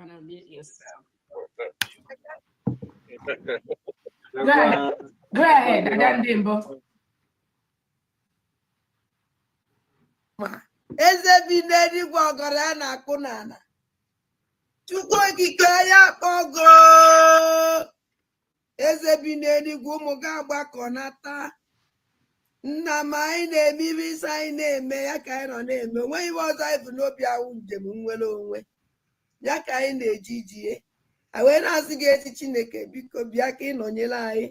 can unmute yourself. Go ahead, Adandimbo. Eze bi n'eluigwe ọgọrọ ya na-akpụ n'ala. Chukwu okike ya kpọgo. Eze bi n'eluigwe ụmụ gị agbakọ nata. Nna m anyị na-eme ibe isi anyị na-eme ya ka anyị nọ na-eme. Onweghị ibe ọzọ anyị bụ n'obi awụ njem nwere onwe. Ya ka anyị na-eji ijie. Anyị wee na-asị gị eti Chineke biko bịa ka ị nọnyere anyị.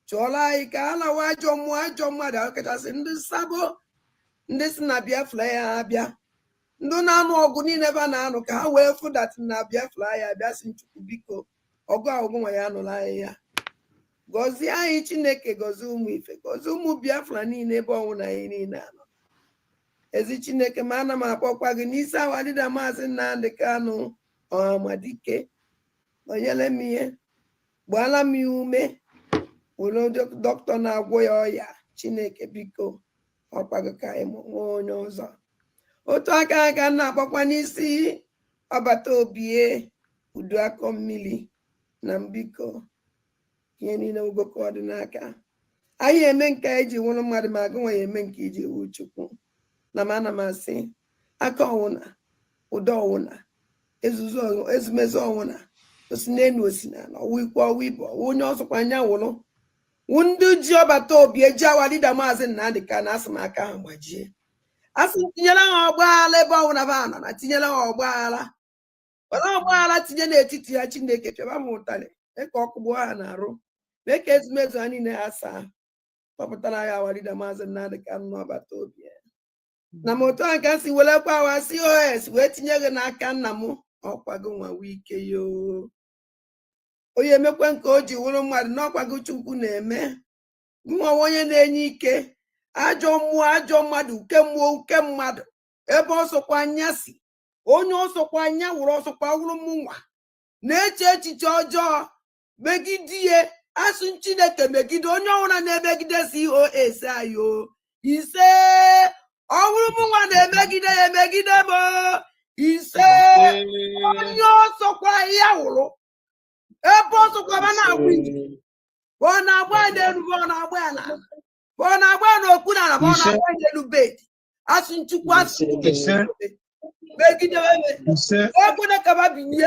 Chụọrọ anyị ka a lawa ajọ mmụọ ajọ mmadụ ahụ kachasị ndị sabo. Ndị si na Biafra ya abịa ndị na-anụ ọgụ niile ebe a na-anụ ka ha wee fụdatị na Biafra ya abịa si Chukwu biko ọgụ ahụgụ nwa ya nụrụ anyị ya gọzie anyị Chineke gọzie ụmụ ife gọzie ụmụ Biafra niile ebe ọnwụ na anyị niile anọ ezi Chineke ma ana m akpọkwa gị n'isi awa dịda maazị Nnamdị Kanụ Ọhamadike nọnyere m ihe gbaala m ya ume were dọkịta na-agwọ ya ọya Chineke biko ọkwago ka anyị nwee onye ọzọ otu aka aka na-akpọkwa n'isi ọbata obie udu akọ mmiri na mbiko ihe niile ugoko ọdịnaka anyị eme nke anyị ji nwụrụ mmadụ ma agụ nwa ya eme nke iji wu Chukwu na m ana m asị aka ọnwụna ụdọ ọnwụna ezumezu ọnwụna osi n'enu osi n'ala ọwụ ikwu ọwụ ibu ọwụ onye ọzọkwa anya wụrụ ndị ji ọbata obi eji awa dịda maazị Nnamdị Kanụ asị m aka ha gbajie asị tinyere ha ọgbaghara ebe ọnwụ na ba nọ na tinyere ha ọgbaghara were ọgbaghara tinye n'etiti ha Chineke pịaba m ụtarị mee ka ọkụ gbuo ha na-arụ mee ka ezumezu ha niile ha saa kpọpụtara ya awa dịda maazị Nnamdị Kanụ n'ọbata obi na m otu a ka si welekwa awa COS wee tinye gị n'aka nna m ọkwago nwa wike yoo onye emekwe nke o ji wụrụ mmadụ n'ọkwago Chukwu na-eme nwa onye na-enye ike ajọ mmụọ ajọ mmadụ uke mmụọ uke mmadụ ebe ọsọkwa anya si onye ọsọkwa anya wụrụ ọsọkwa wụrụ mụnwa na-eche echiche ọjọọ megide ihe asụ Chineke megide onye ọbụla na-emegide COS ayo ise ọwụrụ mụnwa na-emegide ya emegide m ise onye ọsọkwa ya wụrụ ebe ọsọkwa ma na-agba ije bụ ọ na-agba ya n'elu bụ ọ na-agba ya n'ala bụ ọ na-agba ya n'okpu n'ala bụ ọ na-agba ya n'elu bed asụ Chukwu asụ megide ekwene ka ba binye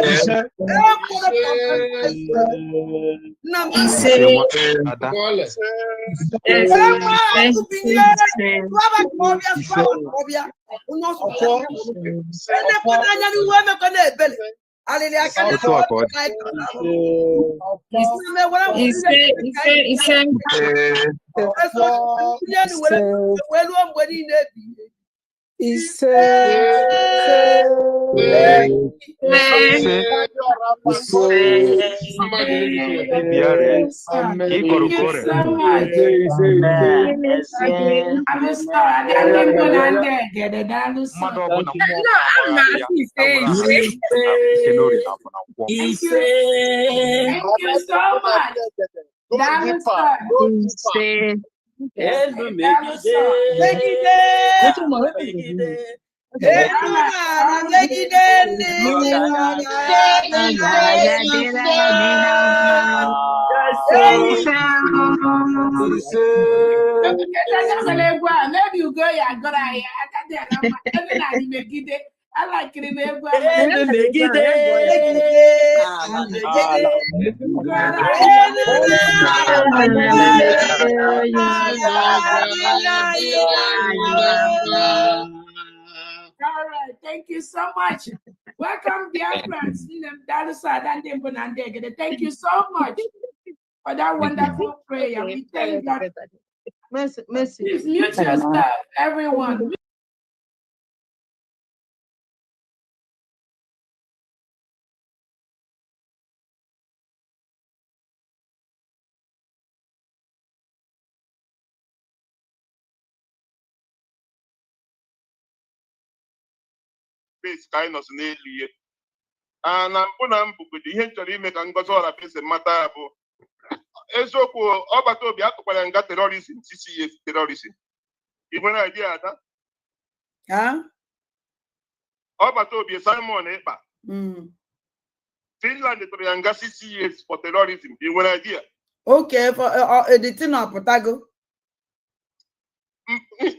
nna m ọbịa onye ọsọ enekwena anya n'ihu emekọ na-ebele alịlị aka wee ruo mgbe niile ebighị ise maybe you go ya gora ya I like it in there. All right, thank you so much. Welcome, Biafrans. Thank you so much for that wonderful prayer. We thank God. Please mute yourself, everyone. Ka anyị nọsị n'elu ihe na mbụ na mbụgodo ihe nchọrọ ime ka Ngozi Orabueze mata bụ eziokwu ọgbata obi atụkwara nga terorizm CCS terorizm ị nwere idea ada ọgbata obi Simon Ekpa Finland tụrụ ya nga 6 years for terrorism. You nwere idea? Okay, for the thing of Potago.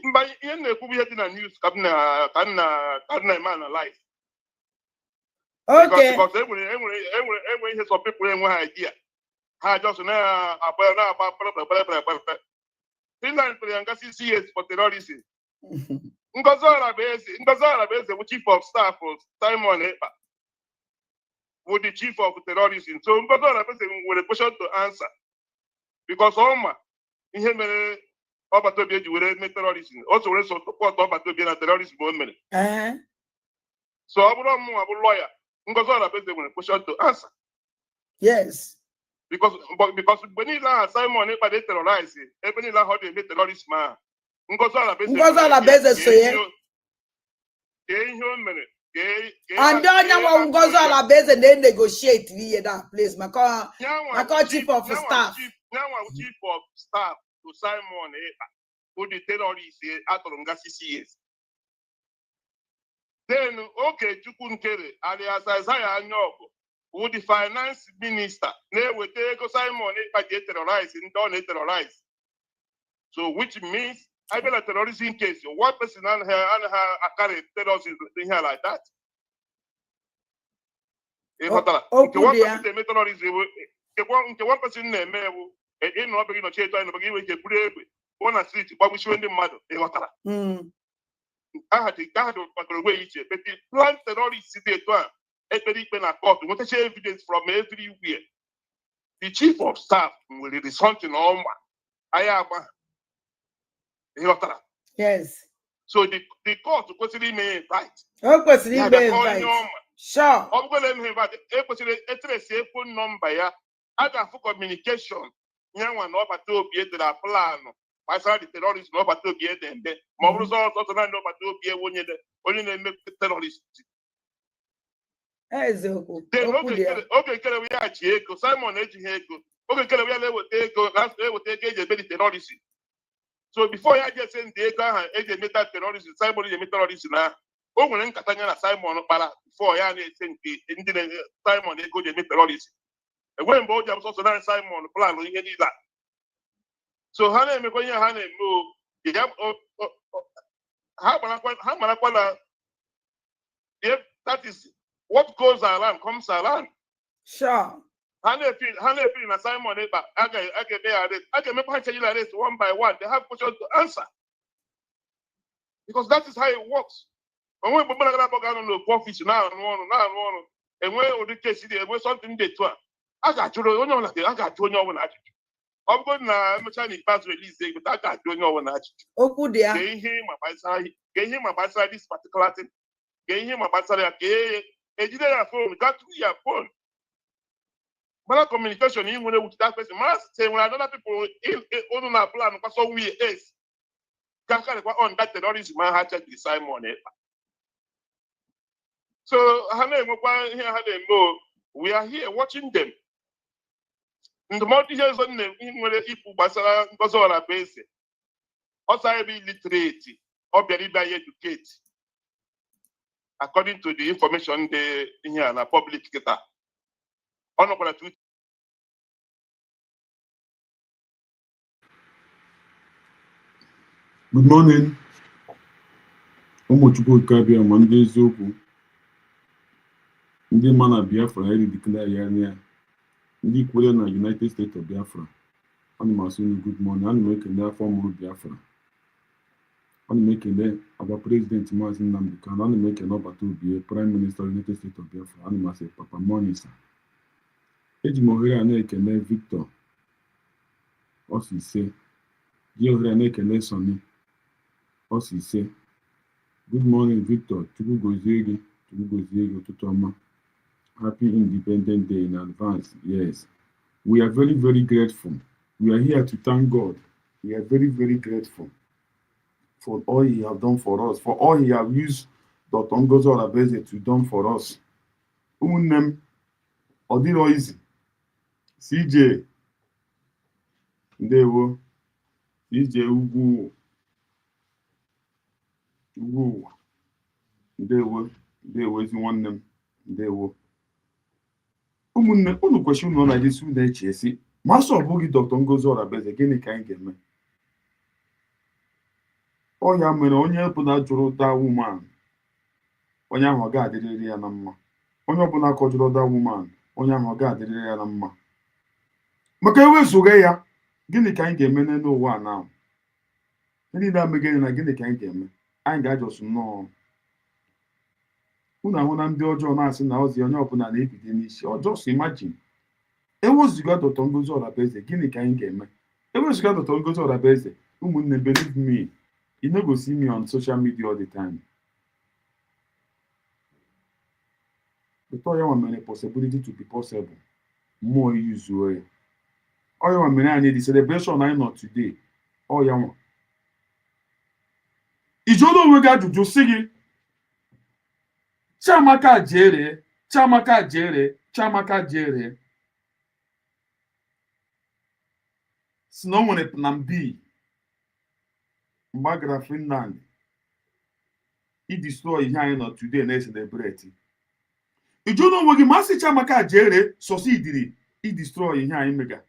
Mba ihe na-ekwu ihe dị na news ka na-eme analyze. Okay. Because enwere ihe some people enwe idea. Ha just na-agba Finland tụrụ ya nga 6 years for terrorism. Ngozi Orabueze bụ chief of staff Simon Ekpa bụ the chief of terrorism. So Ngozi Orabueze nwere question to answer because ọma ihe mere Ọbatobi eji were mee terrorism. O so were support Ọbatobi na terrorism o mere. So ọ bụrụ ọmụnwa bụ lawyer, Ngozi Orabueze nwere question to answer. Yes. Because mgbe niile ahụ Simon Ekpa dey terrorize ebe niile ahụ ọ dị eme terrorism ahụ. Ngozi Orabueze so ya. Ihe o mere. And onye nwa Ngozi Orabueze na-negotiate ihe that place maka chief of staff. Chief of staff to Simon Ekpa who the terrorist atụrụ nga 6 years. Then Okechukwu Nkere alias Isaiah Anyaogu who the finance minister na-eweta ego Simon Ekpa ji terrorize ndị ọ na-terrorize. So which means I been a terrorism case. One person and her carry terrorism thing here like that. One person they make terrorism. One person they make in no begin no change no begin we get brave. One a street but we show them mad. I had to patrol way each but the plan terrorists they to e very pen a court. What is evidence from everywhere. The chief of staff will do something on I am. Yes. So the court possibly may invite. Possibly may invite. Sure. I'm going to invite a phone number. Yeah, I got for communication. Young one over to be at the plan. I saw the terrorists over to be at them. More results also not over to be only make terrorists. Okay, we are Chieko, Simon Ejiheko. Okay, we are able to take a terrorism. So before I just send the ego terrorism, Simon is a terrorist now. Oh, when Catania Simon para before I send the Simon ego the terrorist. And when both jobs also done Simon plan we need that. So Hane me konya Hane move. How if that is what goes around comes around. Sure. Simon Ekpa, I can make arrest one by one. They have questions to answer. Because that is how it works. When we put on profits now, and when the case is something they do, I got you know, I got you know, I'm going to Chinese pass release, but I got you know, oh, good, yeah. Gain him about this particular thing. Gain him about a phone, got to your phone. But communication even with that person, must say when other people in our plan, because so we is. Can't on that terrorism, man, had to Simon Ekpa. So, we are here watching them. In the multi-years on them, people Basara, Ngozi Orabueze, also be literate or very educated, according to the information they here in the public data. Good morning. Umuchukwu Kabia Monday Zoku. Ndị ma na Biafra eri declare ya anya. Ndị kwere na United States of Biafra. Ana m asị unu good morning. Ana m ekele afọ mụrụ Biafra. Ana m ekele Aba President Maazị Nnamdi Kanu. Ana m ekele Ọbatobi Prime Minister United States of Biafra. Ana m asị Papa Monisa. Eji m ohere a na-ekele Victor Osise. Ji ohere a na-ekele Sonny Osise. Good morning, Victor. Chukwu gozie gị ụtụtụ ọma. Happy Independent Day in advance. Yes. We are very, very grateful. We are here to thank God. We are very, very grateful for all He has done for us, for all He has used Dr. Ngozi Orabueze to do for us. Ụmụnne m, ọ dịrọ easy. CJ, ndewo. CJ ugwu ụwa. Ndewo ezi nwanne m. Ndewo. ụmụnne unu kwesịrị unu na gị si unu eche esi ma sọ ọ bụghị Dr. Ngozi Orabueze gịnị ka anyị ga-eme ọ ya mere onye ọbụla jụrụ da woman onye ahụ ọ ga-adịrịrị ya na mma onye ọbụla kọjụrụ da woman onye ahụ ọ ga-adịrịrị ya na mma maka ewezuga ya gịnị ka anyị ga-eme n'elu ụwa a na niile amegịnị na gịnị ka anyị ga-eme anyị ga-ajọsụ nnọọ unu ahụ na ndị ọjọọ na-asị na ozi onye ọbụla na-ebido n'isi just imagine ewezuga Dr. Ngozi Orabueze gịnị ka anyị ga-eme ewezuga Dr. Ngozi Orabueze ụmụnne believe me you no go see me on social media all the time but ọ ya nwa mere possibility to be possible mmụọ yuzuo ya ọ ya nwa mere anyị the celebration anyị nọ today ọ ya nwa ijụọla onwe gị ajụjụ sị gị Chiamaka jere Chiamaka jere Chiamaka jere si na o nwere plan B mgbe a gara Finland idestroy ihe anyị nọ today na-celebrate ijụọla onwe gị masị Chiamaka jere succeediri idestroy ihe anyị mega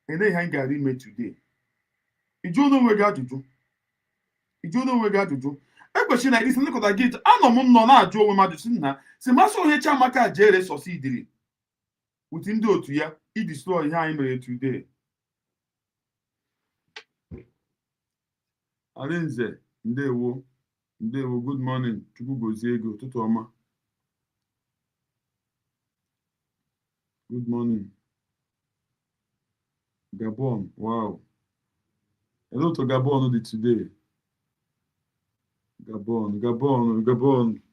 ele ihe anyị gara ime today ijụọla onwe gị ajụjụ ijụọla onwe gị ajụjụ ekwesịrị na isi nlekọta gị anọ m nọ na-ajụ onwe mmadụ si nna si masị onye Chiamaka jere succeediri uti ndị otu ya idestroy ihe anyị mere today Arinze ndewo ndewo good morning Chukwu gozie ego ụtụtụ ọma good morning Gabon wow hello to Gabon dị today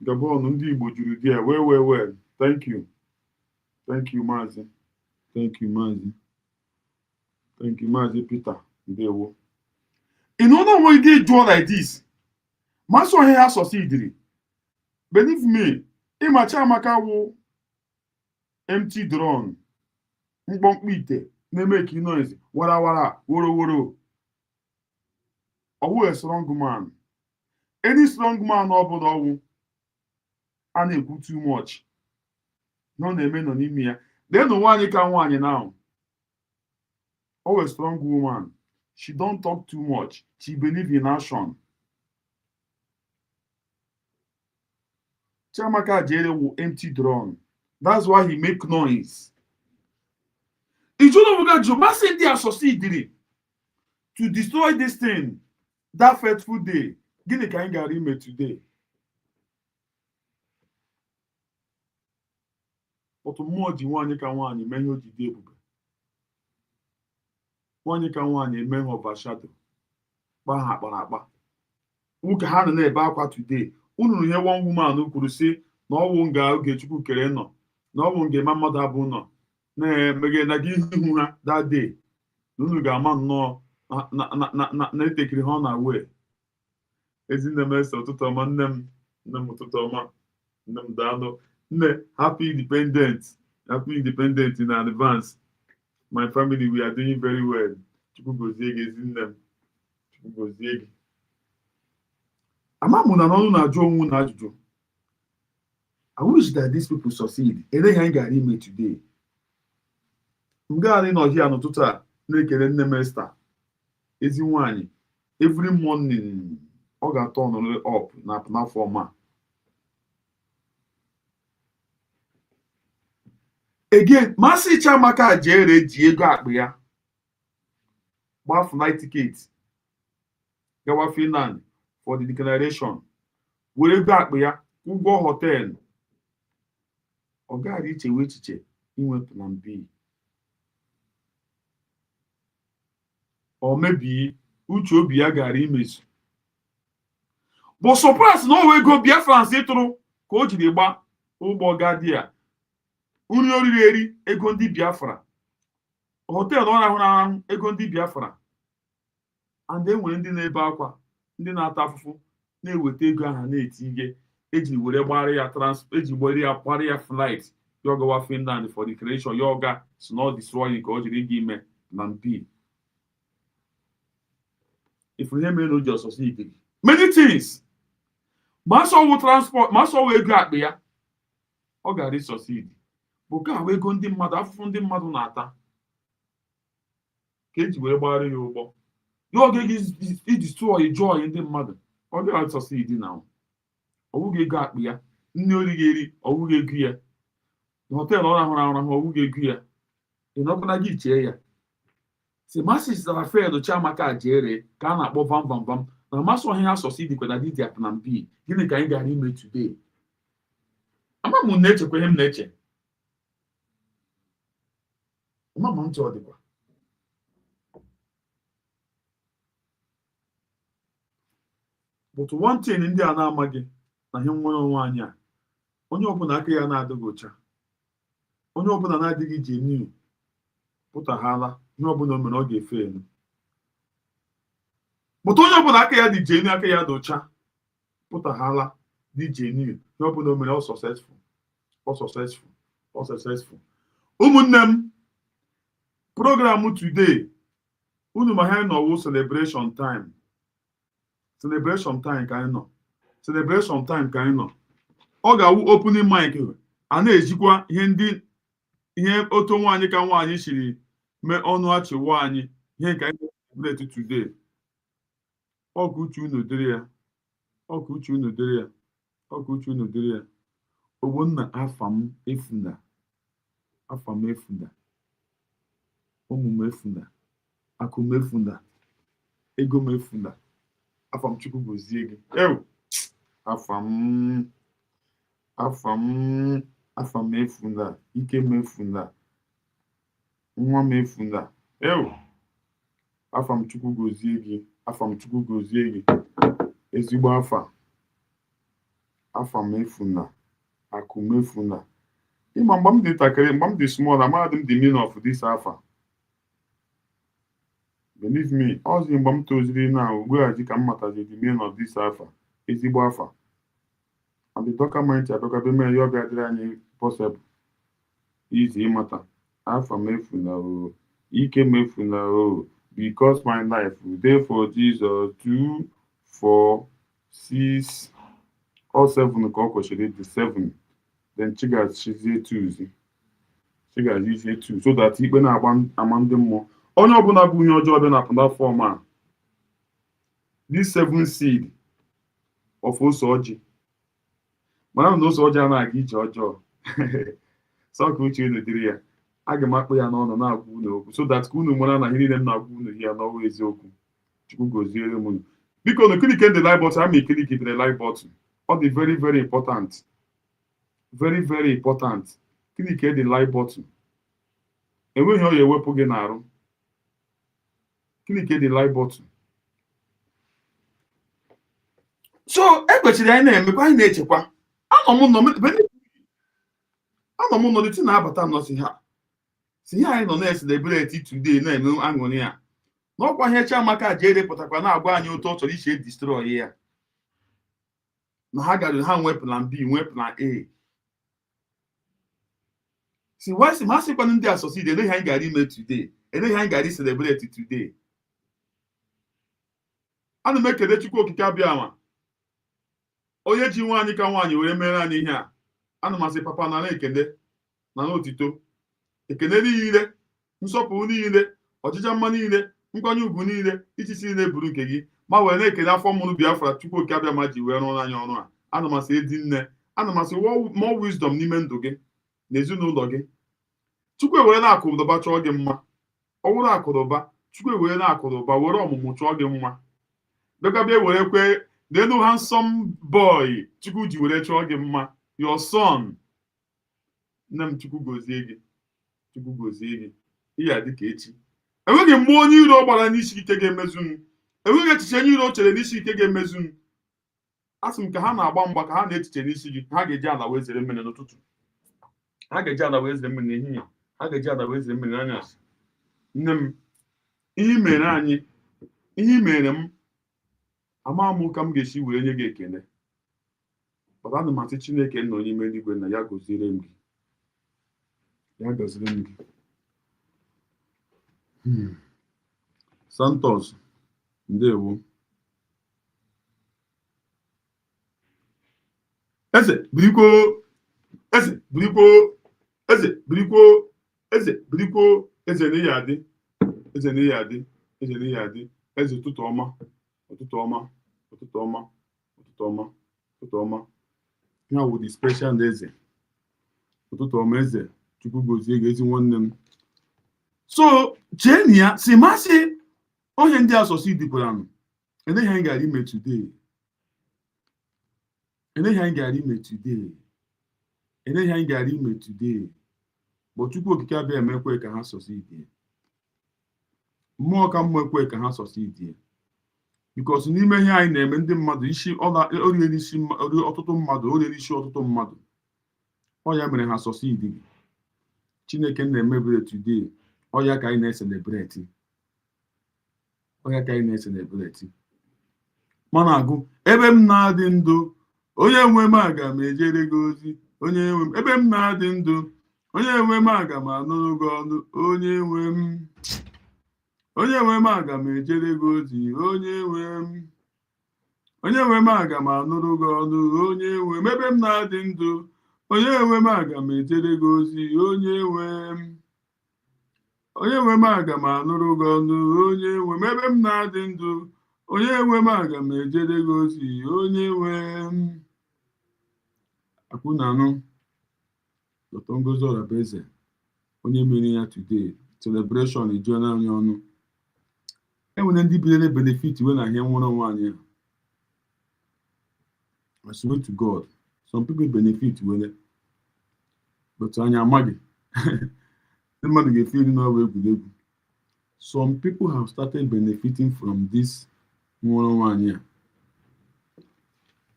Gabon ndị Igbo juru di ya well thank you Maazị thank you Maazị Peter ndewo in other way they draw like this maso he ha succeeded believe me ịma Chiamaka wụ empty drone mkpọmkpọ ite na-make noise wara woro ọwụ a strong man any strong man ọ bụla ọwụ a na-ekwu too much nọ na-eme nọ n'ime ya lee na nwaanyị ka nwaanyị now always strong woman she don't talk too much she believe in action Chiamaka jere wụ empty drone that's why he make noise ijunobuga jumasi ndị a succeeded to destroy this thing that fateful day gịnị ka anyị gara ime today otu mmụọ ji nwaanyị ka nwaanyị mee ihe o ji dị ebube nwaanyị ka nwaanyị eme ihe overshadow kpa ha akpara akpa nwoke ha nọ na-ebe akwa today unu ihe one woman kwuru si na ọwụ nga oge Chukwu kere nọ na ọwụ nga ma mmadụ abụ nọ na-emegide gị ihu ha that day na unu ga-ama nnọọ na-etekiri ha na wee ezinne m ese ụtụtụ ọma nne m ụtụtụ ọma nne m daalụ nne happy independent in advance my family we are doing very well Chukwu gozie gị ezinne m Chukwu gozie gị ama mụ na n'ọnụ na-ajụ onwe na ajụjụ I wish that these people succeed eleghị anyị gara ime today m gaghara ịnọ hia n'ụtụtụ a na-ekele nne m Esther ezi nwanyị every morning ọ ga-atọ ọnọrọ up n'afọ ọma again masị Chiamaka jere ji ego akpa ya gbaa flight ticket gawa Finland for the declaration were ego akpa ya ụgwọ họteelụ ọ gaghị ichewe echiche inwe plan B ọ mebie uche obi ya gara imezu bụ surprise na owe ego Biafrans ịtụrụ ka o jiri gba ụgbọ gadia nri oriri eri ego ndị Biafra họteelụ ọ rahụrụ ahụ ego ndị Biafra and enwere ndị na-ebe akwa ndị na-ata afụfụ na-eweta ego aha na-eti ihe eji were gbara ya kpara ya flight ya ọgawa Finland for the creation ya ọga si na destroy ka o jiri gị ime na mpi ifuru ihe mere na o ji ọsọsọ ike many things ma asọwụ transport ma asọwụ ego akpa ya ọ gara succeed bụ ka ahụ ego ndị mmadụ, afụfụ ndị mmadụ na-ata ka eji wee gbara ya ụgbọ. Ya oge gị idistụọ joy ndị mmadụ, ọ dịghị atọsị idi na ọwụghị ego akpụ ya, nne ori ga-eri ọwụghị ego ya, na họteelụ ọ rahụrụ ahụ ọwụghị ego ya, ị nọbụna gị chee ya si masị zara fed Chiamaka jere ka a na-akpọ vam vam vam na masị ọhịa asọsị dịkwa na didi apụ na mpi. Gịnị ka anyị gara ime today? Ama m na-echekwa ihe m na-eche, ama m ntị ọ dịkwa. But one thing ndị a na-amaghị na ihe nwere onwe anyị a, onye ọbụla aka ya na-adịghị ọcha, onye ọbụla na-adịghị genuine pụtaghala ihe ọbụla o mere ọ ga-efe elu. But onye ọbụla aka ya dị genuine, aka ya dị ọcha pụtaghala dị genuine, ihe ọbụla o mere ọ successful, ọ successful, ọ successful. Ụmụnne m, program today unu ma ha nọwo celebration time. Celebration time ka anyị nọ. Celebration time ka anyị nọ. Ọ ga-awụ opening mic a na-ejikwa ihe otu nwaanyị ka nwaanyị siri mee ọnụ achịwa anyị ihe nke anyị celebrate today. Ọ ka uche unu dịrị ya, ọ ka uche unu dịrị ya, ọ ka uche unu dịrị ya. Ogbonna afa m efuna, afa m efuna, ụmụ m efuna, akụ m efuna, ego m efuna. Afa m Chukwu gozie gị. Afa m efuna, ike m efuna, nwa m efuna. Afa m Chukwu gozie gị, afa m Chukwu gozie gị. Ezigbo afa. Afa m efuna, akụ m efuna. Ịma mgbe m dị ntakịrị, mgbe m dị small, amaghị m the meaning of this afa. Believe me, ọzi mgbe m toziri na ugbu a ji ka m matazi the meaning of this afa. Ezigbo afa. And the document adọkabe mee ya ọ ga-adịrị anyị possible izi ịmata. Afa m efuna o, ike m efuna o, because my life dey for Jesus. 2, 4, 6, all 7 ka ọ kwesịrị ịdị 7. Then chigazie 2. Chigazie 2 so that ikpe na-agba ama ndị mmụọ. Onye ọbụla bụ ihe ọjọọ bịa na platform a, this 7 seed of ose ọjị, mara na ose ọjị anaghị ije ọjọọ. Sọ ka uche unu dịrị ya. Aga m akpụ ya n'ọnụ na-agwa unu okwu so that ka unu mara na ihe niile m na-agwa unu ya n'ọwa eziokwu. Chukwu goziere m unu. Biko na click the like button, ama click the like button. Ọ dị very very important. Very very important. Click the like button. Enweghị ọ ya ewepụ gị n'arụ. Click the like button. So ekwesịrị anyị na-emekwa, anyị na-echekwa. Anọ m nọ dị na-abata nọ si ha anyị nọ na-celebrate today na-eme aṅụrị ya. N'ọkwa ihe Chiamaka ji edepụtakwa na-agwa anyị otu ọ chọrọ isi destroy ya. Na ha gara ha nwee plan B, nwee plan A. Si wasi ma sịkwa ndị asọsidi eleghị anyị gara ime today, eleghị anyị gara celebrate today. Ana m ekele Chukwu okike abịa ama onye ji nwaanyị ka nwaanyị wee mere anyị ihe a. Ana m asị papa na ekele na n'otito, ekele niile, nsọpụrụ niile, ọchịcha mma niile, nkwanye ugwu niile, ichisi niile buru nke gị, ma wee na-ekele afọ mụrụ Biafra Chukwu okike abịa ma ji wee rụọ anyị ọrụ a. Ana m asị edi nne, ana m asị more wisdom n'ime ndụ gị na ezinụlọ gị. Chukwu ewere na-akụrụba chọọ gị mma. Ọ wụrụ akụrụba, Chukwu ewere na-akụrụba were ọmụmụ chọọ gị mma. Bekabịa were kwe n'elu handsome boy Chukwu ji were chọọ gị mma, your son. Nne m Chukwu gozie gị, Chukwu gozie gị. Ihe a dịka echi. Enweghị mmụọ onye iro gbara n'isi ike ga-emezu m. Enweghị echiche onye iro chere n'isi ike ga-emezu m. Asị m ka ha na-agba mgba, ka ha na-echiche n'isi gị, ha ga-eji ala wee zere mmiri n'ụtụtụ, ha ga-eji ala wee zere mmiri n'ehihie, ha ga-eji ala wee zere mmiri n'anyasị. Nne m, ihe i mere anyị, ihe i mere m, ama m ka m ga-esi were nye gị ekele. Papa na masị Chineke nọ n'ime eluigwe na ya gọziere m gị, ya gọziere m gị. Santos, ndewo. Eze birikwo Eze birikwo, eze birikwo, eze na ya adị, eze na ya adị, eze na ya adị, eze ụtụtụ ọma, ụtụtụ ọma, ụtụtụ ọma, ụtụtụ ọma, ụtụtụ ọma. Ya wụ the special eze. Ụtụtụ ọma eze, Chukwu gozie gị ezi nwanne m. So chee na ya si masị onye ndị asọsị dikwara nụ. Eneghị anyị gara ime today. Eneghị anyị gara ime today. Eneghị anyị gara ime today. But Chukwu okike abịa emekwe ka ha succeed. Mmụọ ka mmụọ ekwe ka ha succeed. Because n'ime ihe anyị na-eme ndị mmadụ isi oriere isi ọtụtụ mmadụ, oriere isi ọtụtụ mmadụ. Ọ ya mere ha succeed. Chineke na-emebere today. Ọ ya ka anyị na-eselebreti. Ọ ya ka anyị na-eselebreti. Mana agụ ebe m na-adị ndụ, onye nwe m aga m ejere gị ozi. Onye nwe m ebe m na-adị ndụ, onye nwe m aga m anụrụ gị ọnụ. Onye nwe m, onye nwe m aga m ejere gị ozi. Onye nwe m, onye nwe m aga m anụrụ gị ọnụ. Onye nwe m ebe m na-adị ndụ, onye nwe m aga m ejere gị ozi. Onye nwe m, onye nwe m aga m anụrụ gị ọnụ. Onye nwe m ebe m na-adị ndụ, onye nwe m aga m ejere gị ozi. Onye nwe m. Akwụnanụ Dr. Ngozi Orabueze, onye mere ya today celebration ejuola anyị ọnụ. Enwere ndị binyere benefit we na ahịa nwụrụ nwaanyị a. I swear to God, some people benefit wele, but anyị amaghị. Ndị mmadụ ga-efiri n'ọwa egwuregwu. Some people have started benefiting from this nwụrụ nwaanyị a.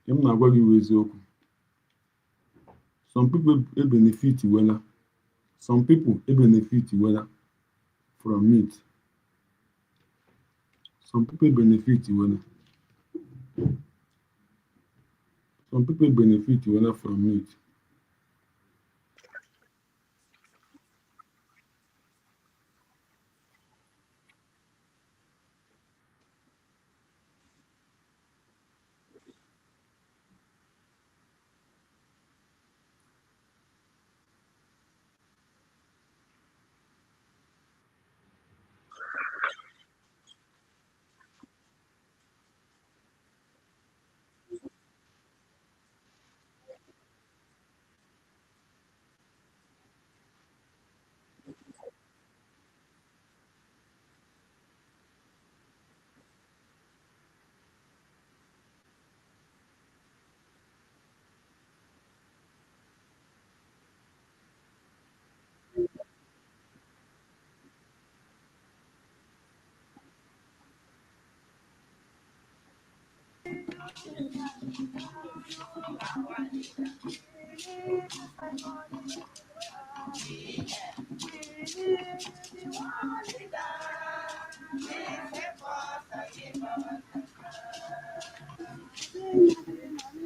M na-agwa gị eziokwu. Some people benefit wela. Some people benefit wela from it. Some people benefit wela. Some people benefit wela from it.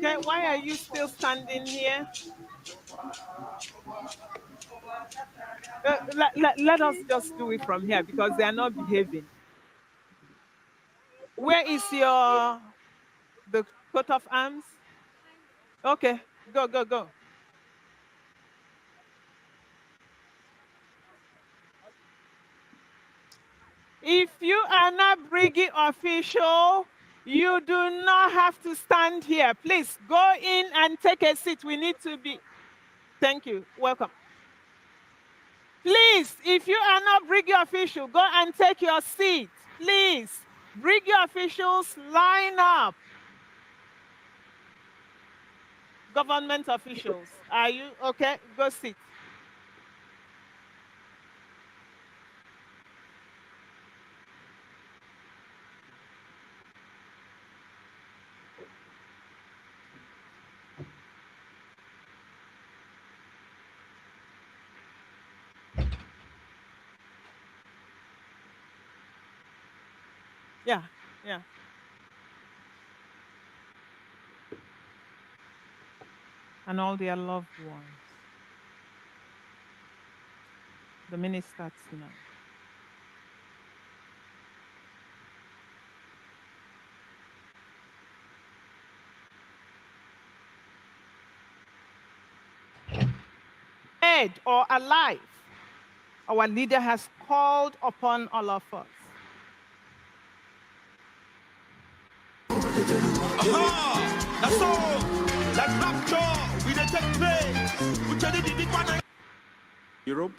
Okay, why are you still standing here? Let us just do it from here because they are not behaving. Where is the coat of arms? Okay, go, go, go. If you are not Briggy official, you do not have to stand here. Please go in and take a seat. We need to be. Thank you. Welcome. Please, if you are not Briggy official, go and take your seat. Please, Briggy officials, line up. Government officials, are you okay? Go sit. Yeah, yeah. And all their loved ones. The minute starts now. Hey. dead or alive, our leader has called upon all of us. That's all. That rapture will take place. We tell you the big one. Europe.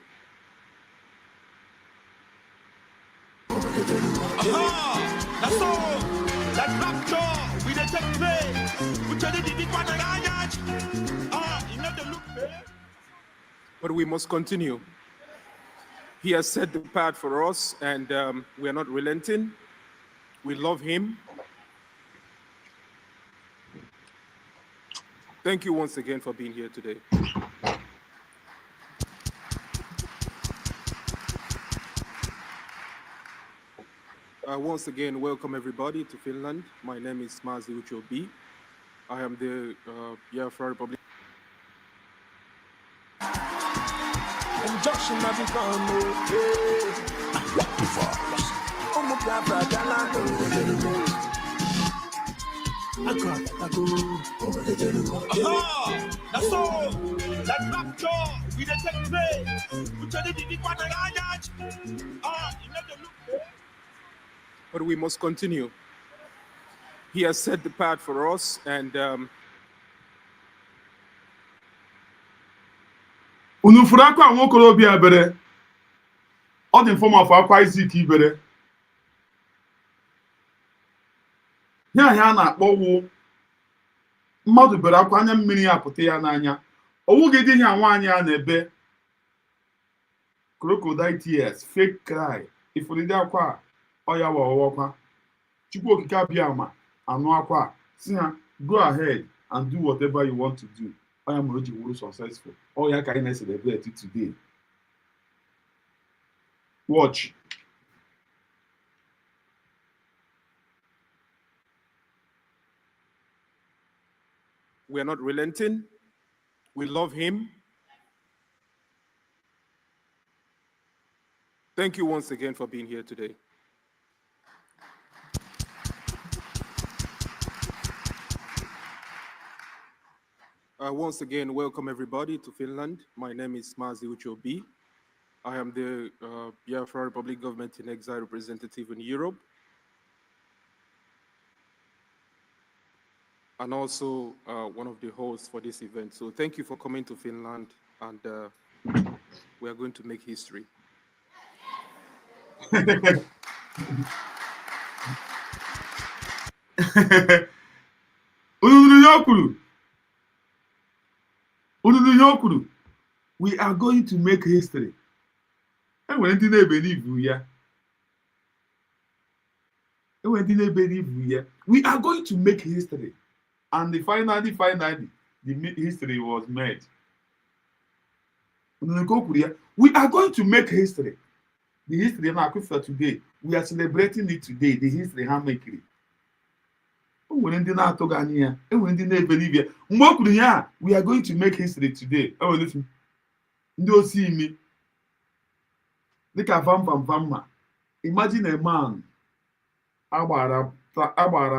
That's all. That rapture will take place. We tell you the big one. You know the look. But we must continue. He has set the path for us, and we are not relenting. We love him. Thank you once again for being here today. Once again, welcome everybody to Finland. My name is Ngozi Orabueze. I am the Biafran Republic. That's all. That rapture will take place. We tell you the big one. But we must continue. He has set the path for us, and unu furu akwa nwokorobịa bere ọ dị form of akwa Isaac ibere ya a na-akpọ wụ mmadụ bere akwa anya mmiri ya pụta ya n'anya ọwụghị dị ihe nwaanyị a na-ebe crocodile tears fake cry ifuru ndị akwa ọ ya wọwọkwa Chukwu okike abịa ma anụ akwa si ha go ahead and do whatever you want to do. I am already successful. Oh, yeah, can I celebrate it today? Watch. we are not relenting. We love him. Thank you once again for being here today. Once again, welcome everybody to Finland. My name is Ngozi Orabueze. I am the Biafran Republic Government in Exile representative in Europe, and also one of the hosts for this event. So thank you for coming to Finland, and we are going to make history. We are going to make history. We are going to make history. And finally, the history was made. We are going to make history. The history for today. We are celebrating it today. The history making. We are going to make history today. Imagine a man about a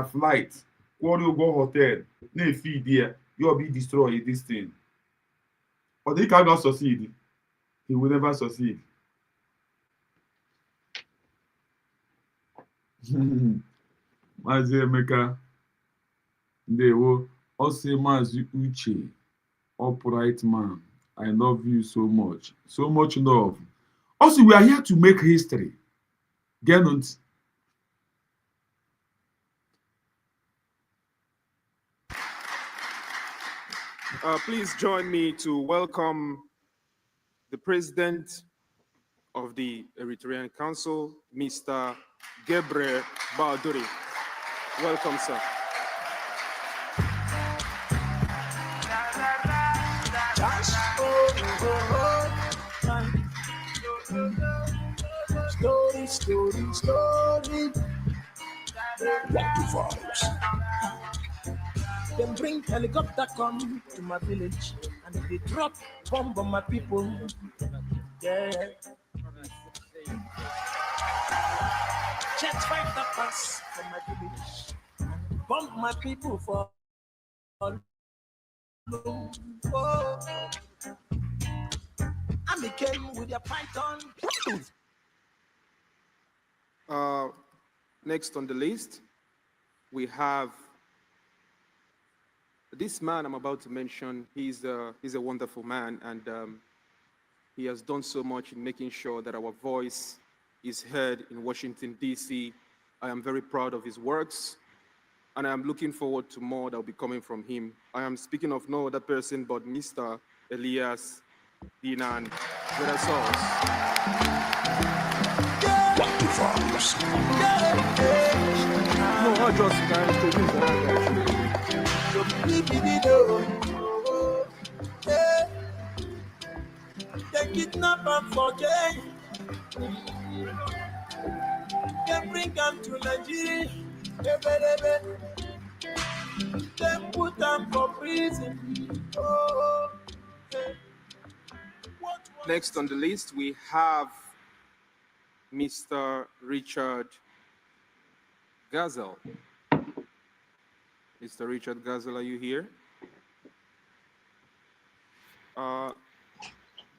flight, go hotel, no feed there, you'll be destroyed this thing. But he cannot succeed. He will never succeed. Mazi Emeka, Ndewo, Ose Mazi Uche, upright man. I love you so much. So much love. Also, we are here to make history. Get on. Please join me to welcome the President of the Eritrean Council, Mr. Gebre Baudoury. Welcome, sir. Story. What the vibes? Then bring helicopter come to my village and they drop bomb on my people. Yeah. Jet fight the pass from my village and bomb my people for all. Oh. and they came with their python. Next on the list, we have this man I'm about to mention. He's a wonderful man, and he has done so much in making sure that our voice is heard in Washington, D.C. I am very proud of his works, and I am looking forward to more that will be coming from him. I am speaking of no other person but Mr. Elias Dinan Verasos. No, I just can't introduce that. They kidnap and forget. They bring them to Nigeria. They put them for prison. Oh, hey. Next on the list, we have Mr. Richard Gazel. Mr. Richard Gazel, are you here?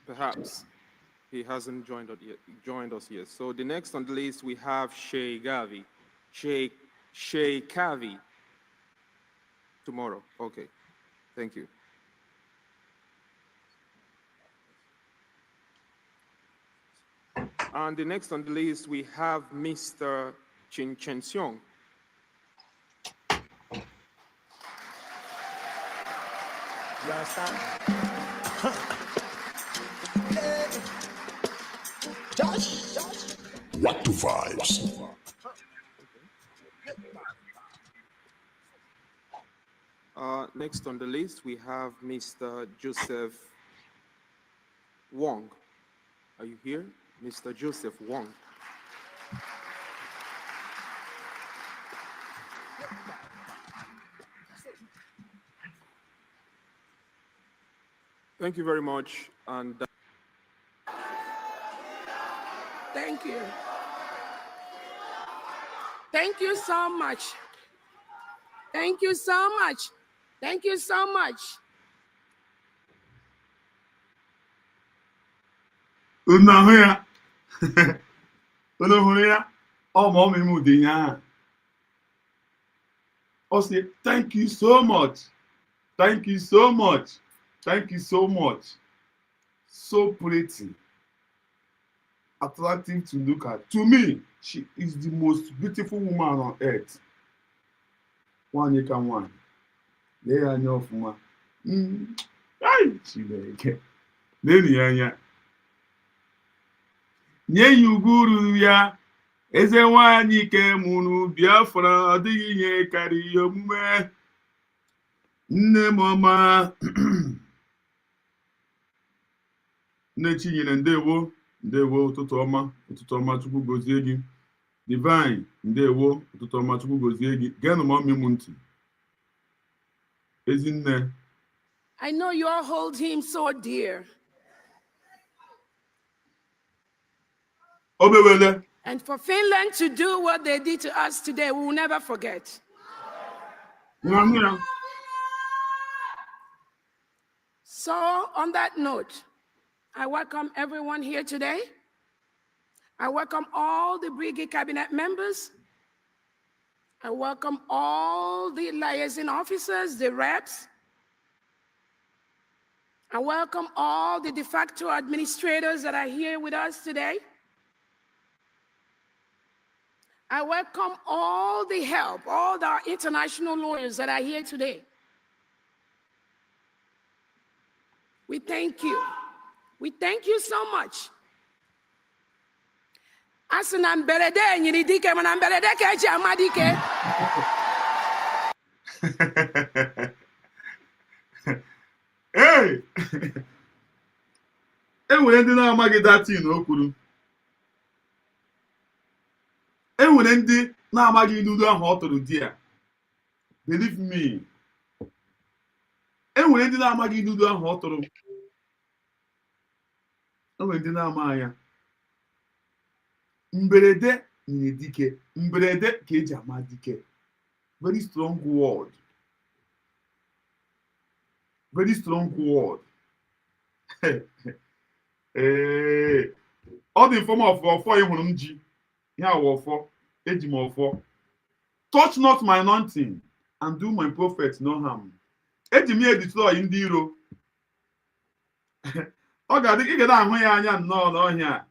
Perhaps he hasn't joined us yet. So the next on the list, we have Shay Kavi. Tomorrow. Okay. Thank you. And the next on the list, we have Mr. Chin Chen Seong. You understand? Josh. What to vibes? Next on the list, we have Mr. Joseph Wong. Are you here? Mr. Joseph Wong. Thank you very much. And Thank you. Thank you so much. Thank you so much. Thank you so much. Unahia. Unahia. Oh, mommy, Mudinya. I say, thank you so much. Thank you so much. Thank you so much. So pretty. Attractive to look at. To me, she is the most beautiful woman on earth. One you can one. They are no fuma. She like. Then ya. Nye yuguru ya. Eze nwanyị ke mụrụ Biafra adịghị ihe karịrị omume. Nne m ọma. Nne Chinyere ndewo. Ndewo ụtụtụ ọma Chukwu gozie gị. Divine ndewo ụtụtụ ọma Chukwu gozie gị. Geenụ m ọmị m ntị. Ezinne. I know you all hold him so dear. Obewele. And for Finland to do what they did to us today, we will never forget. So, on that note, I welcome everyone here today. I welcome all the Brigade Cabinet members. I welcome all the liaison officers, the reps. I welcome all the de facto administrators that are here with us today. I welcome all the help, all the international lawyers that are here today. We thank you. We thank you so much. Asana mbelede nyiri dike mana mbelede ka eji amadike. Hey! Enwere ndị na-amaghị datin o kwuru. Enwere ndị na-amaghị inudu ahụ ọ tụrụ di ya. Believe me. Enwere ndị na-amaghị inudu ahụ ọ tụrụ. Enwere ndị na-ama ya. Mberede nyere dike. Mberede ka eji ama dike. Very strong word. Very strong word. All the form of ọfọ here ọfọ, eji m ọfọ. Touch not my anointing and do my prophet no harm. Eji m editọ ndị iro. Ọ ga-adị ị ga na-ahụ ya anya nnọọ n'ọhịa.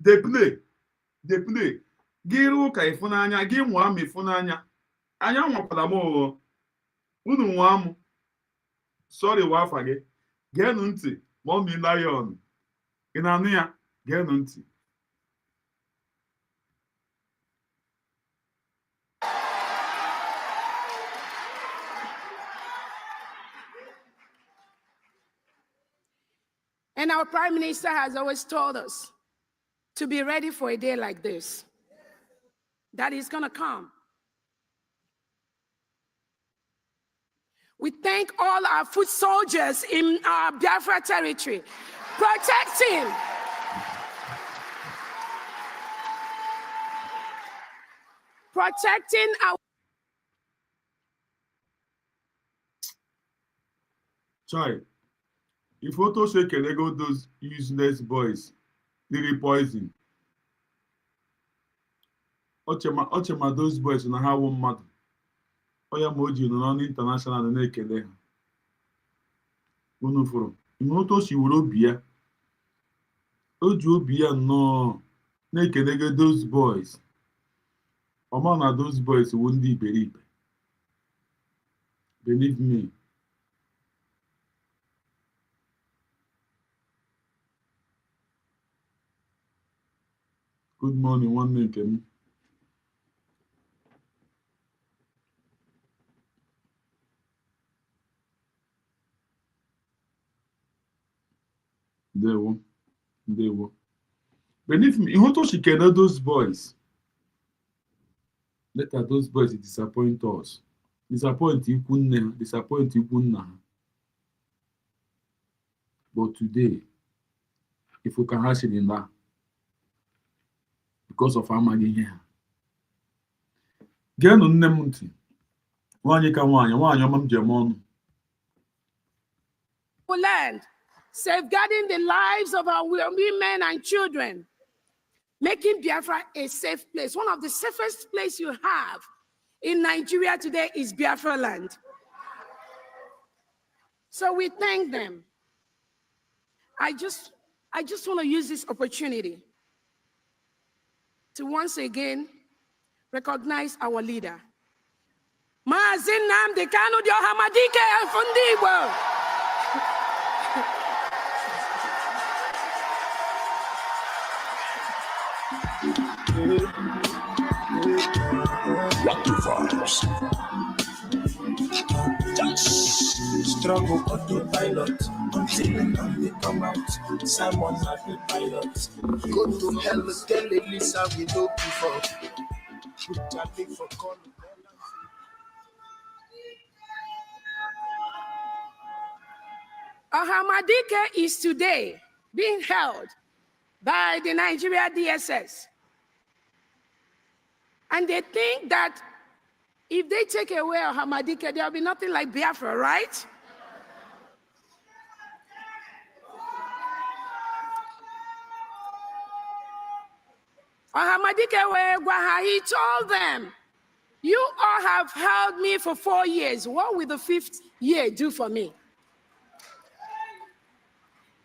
They play. Gị rụ ka ịfụnanya, gị nwa m ịfụnanya. Anya nwakwara m oo. Unu nwa m. Sorry wafa gị. Geenụ ntị ma ọ mi lion. Ị na-anụ ya? Geenụ ntị. And our Prime Minister has always told us to be ready for a day like this. That is going to come. We thank all our foot soldiers in our Biafra territory, protecting our... Child, if photo shake and go those useless boys, they poison. Ochema those boys na ha one mmadụ. Oya moji no on international na ekele ha. Unu furu. Imoto si wuro bia. Oju bia no na ekele those boys. Omo na those boys wo ndị iberibe. Believe me. Good morning, one minute. They will. Believe me, you she cannot those boys. Let those boys disappoint us. Disappoint you couldn't. But today, if we can hash it in that, because of Amadi here. Get on Nemunti. One land, safeguarding the lives of our women and children, making Biafra a safe place. One of the safest places you have in Nigeria today is Biafra land. So we thank them. I just want to use this opportunity to once again recognize our leader. Maazị Nnamdi Kanu dị Ọhamadike afọ ndị Igbo. Struggle autopilot until they come out. Simon not the pilot. Go to hell, tell Elisa we know before. Put Charlie for call. Ọhamadike is today being held by the Nigeria DSS. And they think that if they take away Ọhamadike, there will be nothing like Biafra, right? Ọhamadike, he told them, you all have held me for 4 years. What will the 5th year do for me?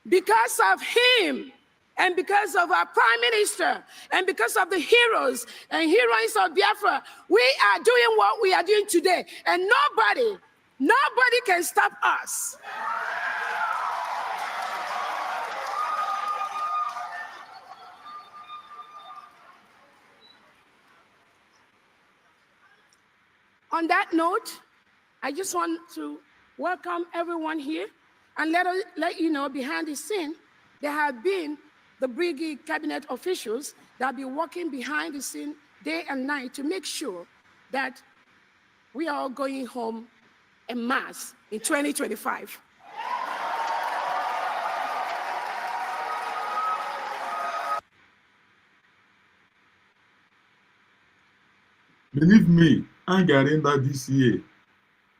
Because of him, and because of our Prime Minister, and because of the heroes and heroines of Biafra, we are doing what we are doing today. And nobody can stop us. On that note, I just want to welcome everyone here and let you know behind the scene, there have been the brigade cabinet officials that will be working behind the scene day and night to make sure that we are all going home en masse in 2025. Believe me, I'm getting that this year.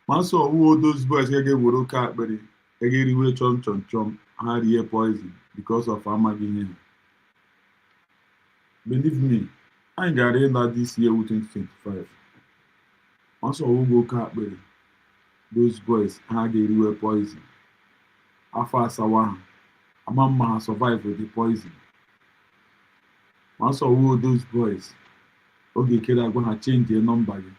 Once all those boys get Wuroka, but egeriwe chom ha rie poison because of amaghị ihe. Believe me, anyị gara ịla this year with 2025. Also, we go akpịrị those boys ha ga-eriwe poison. Afọ asawa ha ama mma ha survive with the poison. Also, those boys oge kere agwa ha change the number gị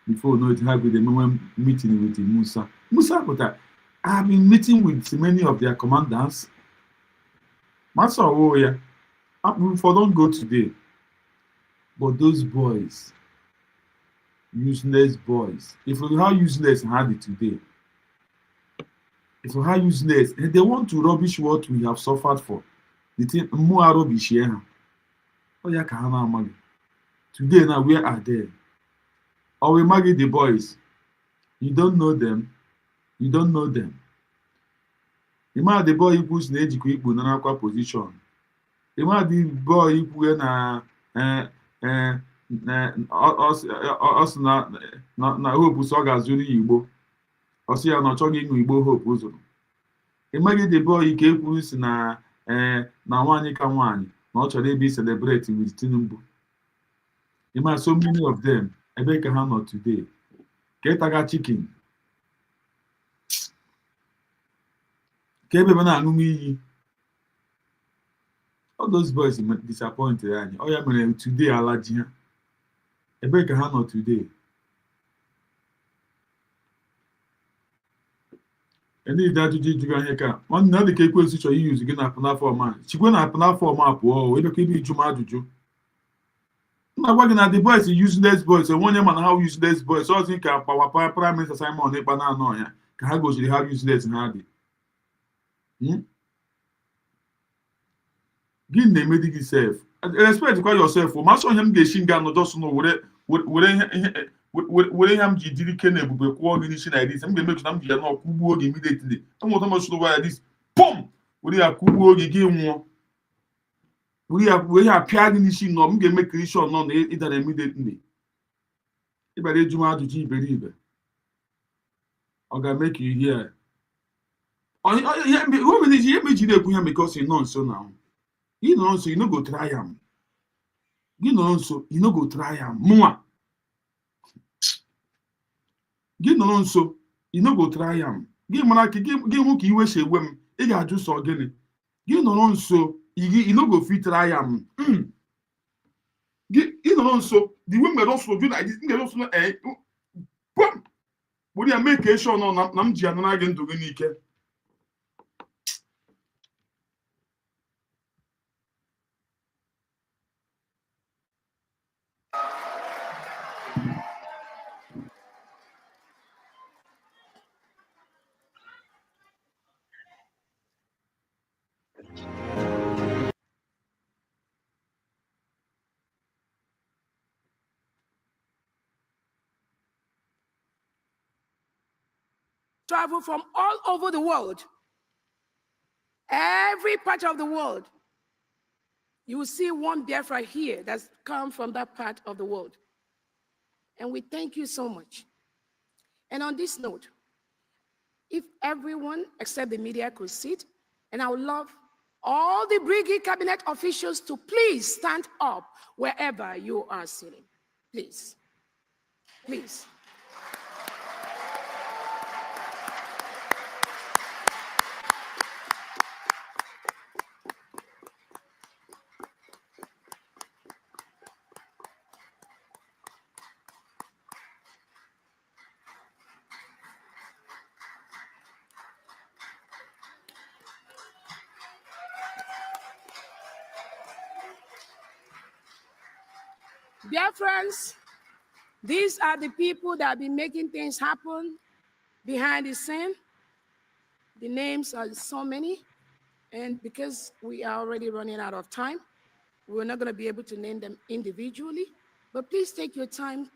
before no it have the moment meeting with the Musa. But I have been meeting with many of their commandants. Master yeah, for don't go today. But those boys, useless boys. If you are useless, had it today. If you are useless, and they want to rubbish what we have suffered for. They think more rubbish here. Oh yeah, Kahana. Today now where are they? Or we marry the boys. You don't know them. You don't know them. Ima the boy who's na ejikwa ikpu na akwa position. Ima the boy who na ọsị na hope so ga-azụrụ ya Igbo. Ọsị ya na ọ chọghị ịṅụ Igbo hope ụzụrụ. Ịmaghị the boy ka ekwuru si na nwaanyị ka nwaanyị na ọ chọrọ ebe celebrate with Tinubu. Ima so many of them ebe ka ha nọ today. Ka ịtaga chicken. Ka ebe na-aṅụ iyi. All those boys disappointed anyị. Ọ ya mere today ala ji ha. Ebe ka ha nọ today. Ndị dị ajụjụ ịjụga ihe ka nwanne na dị ka ekwensu chọrọ iyuzu gị na platform a. Chikwe na platform a pụọ ebe ka ibe ịjụ m ajụjụ. Nna gwa gị na the boys useless boys enwe onye mana ha useless boys ọzọ ka pawa prime minister Simon Ekpa na-anọ ya ka ha gosiri ha useless ha dị. Gị na-eme di gị self. Respect kwa yourself. Ma so ihe m ga-eshi nga anọ just no were ihe m ji diri ike na ebube kwụọ gị n'isi na edis m ga-eme na m ji ya na ọkwụgbuo oge immediately. Enweta m sụrụ gwa ya dis pum were ya kwụgbuo oge gị nwụọ. Were ya pịa gị n'isi nọ m ga-eme krishọn nọ na ịdara immediately. Ịbara eju m ajụjụ iberibe. Ọ ga-eme ka ihe ihe mejiri ekwu ya because ị nọ nso na you know so you no go try am. You know so you no go try am. Mwa. You know so you no go try am. Gị mara ka gị hụ ka iwe si ewe m ị ga-ajụ sọ gịnị. Gị nọ nso you no go fit try am. Gị nọ nso the way me don so do like this me don so pum. Wori ya make sure na m ji anara gị ndụ gị n'ike. Travel from all over the world, every part of the world. You will see one Biafra here that's come from that part of the world. And we thank you so much. And on this note, if everyone except the media could sit, and I would love all the Brigade Cabinet officials to please stand up wherever you are sitting. Please. Please. Biafrans, these are the people that have been making things happen behind the scene. The names are so many, and because we are already running out of time, we're not going to be able to name them individually, but please take your time.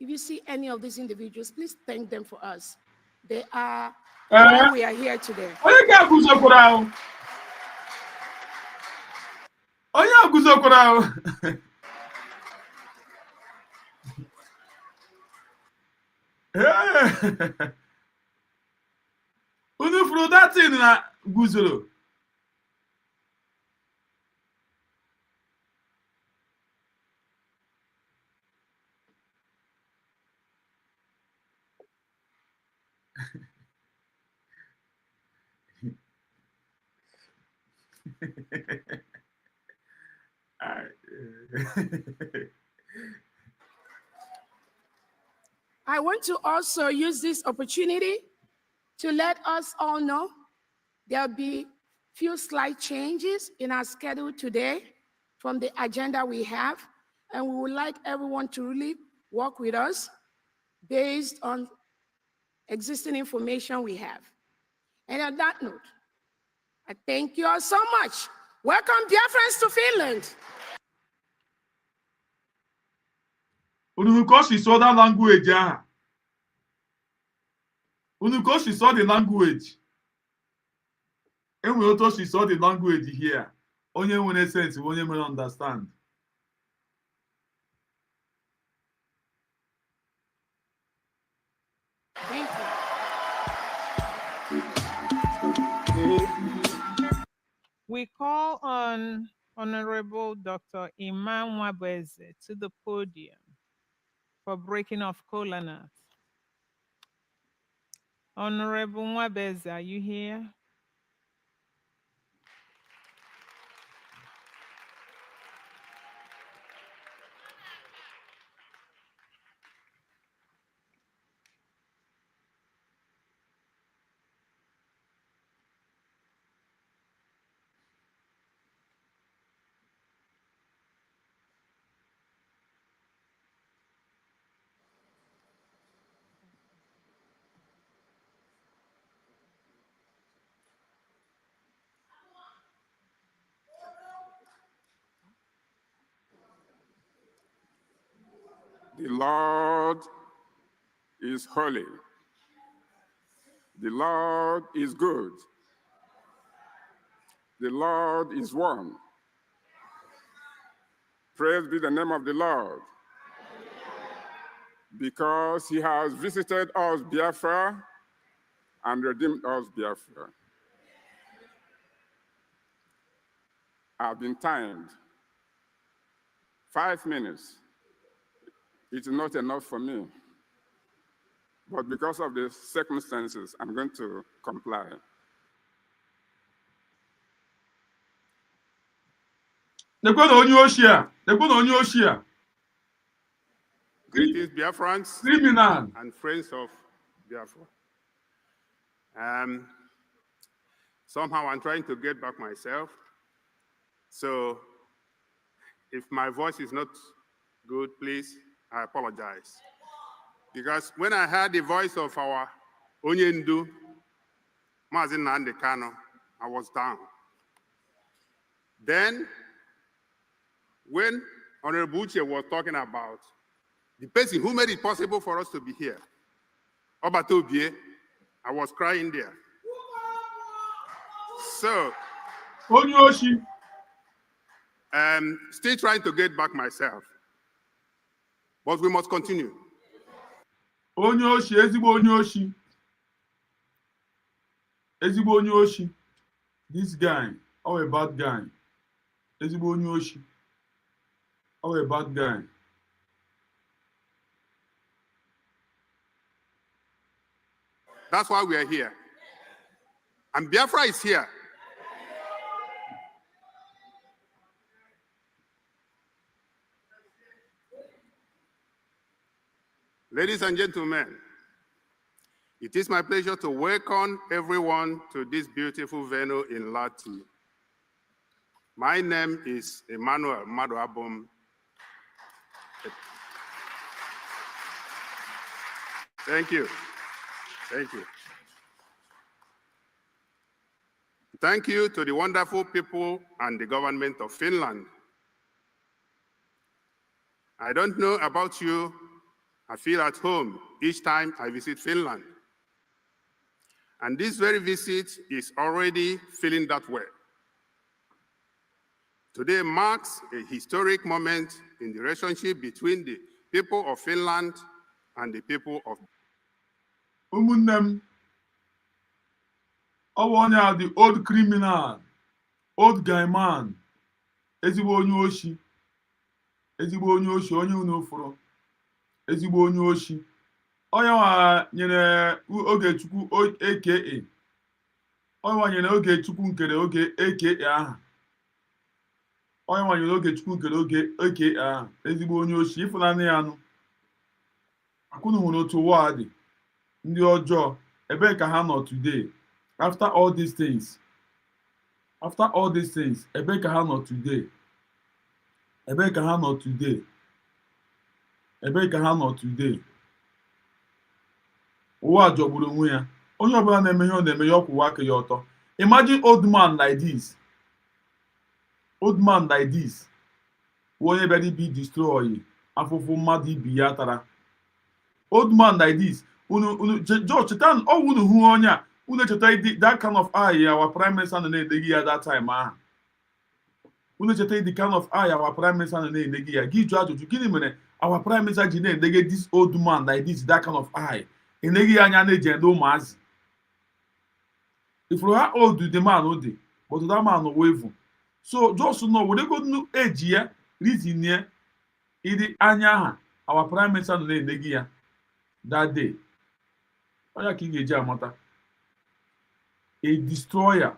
If you see any of these individuals, please thank them for us. They are why we are here today. Unu furu that thing na guzoro. I want to also use this opportunity to let us all know there'll be few slight changes in our schedule today from the agenda we have, and we would like everyone to really work with us based on existing information we have. And on that note, I thank you all so much. Welcome, Biafrans, to Finland. Unukoshi saw that language, yeah. Unukoshi saw the language. And we also she saw the language here. Only when it sense, only when understand. Thank you. We call on Honorable Dr. Ngozi Orabueze to the podium for breaking of kola nut. Honorable Orabueze, are you here? The Lord is holy. The Lord is good. The Lord is one. Praise be the name of the Lord. Because he has visited us, Biafra, and redeemed us, Biafra. I've been timed. 5 minutes. It's not enough for me. But because of the circumstances, I'm going to comply. Greetings, Biafrans. Criminal. And friends of Biafra. Somehow I'm trying to get back myself. So if my voice is not good, please, I apologize. Because when I heard the voice of our Onyendu, Mazi Nnamdi Kanu, I was down. Then, when Honorable Uche was talking about the person who made it possible for us to be here, Obatobie, I was crying there. So, Onyoshi. Still trying to get back myself. But we must continue. Onyoshi, ezigbo Onyoshi. Ezigbo Onyoshi. This guy, oh, a bad guy. Ezigbo Onyoshi. Oh, a bad guy. That's why we are here. And Biafra is here. Ladies and gentlemen, it is my pleasure to welcome everyone to this beautiful venue in Lati. My name is Emmanuel Maduabom. Thank you. Thank you. Thank you to the wonderful people and the government of Finland. I don't know about you, I feel at home each time I visit Finland. And this very visit is already feeling that way. Today marks a historic moment in the relationship between the people of Finland and the people of Umunnem. onye a the old criminal, old guy man, ezigbo onye oshi, onye unu fụrụ, ezigbo onye oshi. Onye nwa nyere Ogechukwu aka, onye nwa nyere Ogechukwu nkere oge aka aha. Onye nwa nyere Ogechukwu nkere oge aka aha, ezigbo onye oshi. Ịfụnanị ya anụ. Akwụnụ hụrụ otu ụwa dị, ndị ọjọọ, ebee ka ha nọ today? After all these things, ebee ka ha nọ today? Ebee ka ha nọ today? Ebee ka ha nọ today? Ụwa jọgburu onwe ya. Onye ọbụla na-eme ihe ọ na-eme ya ọkwụwa aka ya ọtọ. Imagine old man like this. Old man like this. Onye bịara ibi destroy afụfụ mmadụ ibi ya tara. Old man like this. George Chetan, unu hụ onye a, unu cheta that kind of eye our prime minister nọ na-edeghi ya that time ahụ. Unu cheta the kind of eye our prime minister nọ na-edeghi ya. Gị jụọ ajụjụ, gịnị mere our prime minister ji na-edeghe this old man like this, that kind of eye? Eneghi ya anya na-eji ende ụmụazị. If how old the man dị, but that man no wave. So just know we go no age ya, reason ya, ịdị anya ha our prime minister nọ na-edeghi ya that day. Onye ka ị ga-eji amata. A destroyer,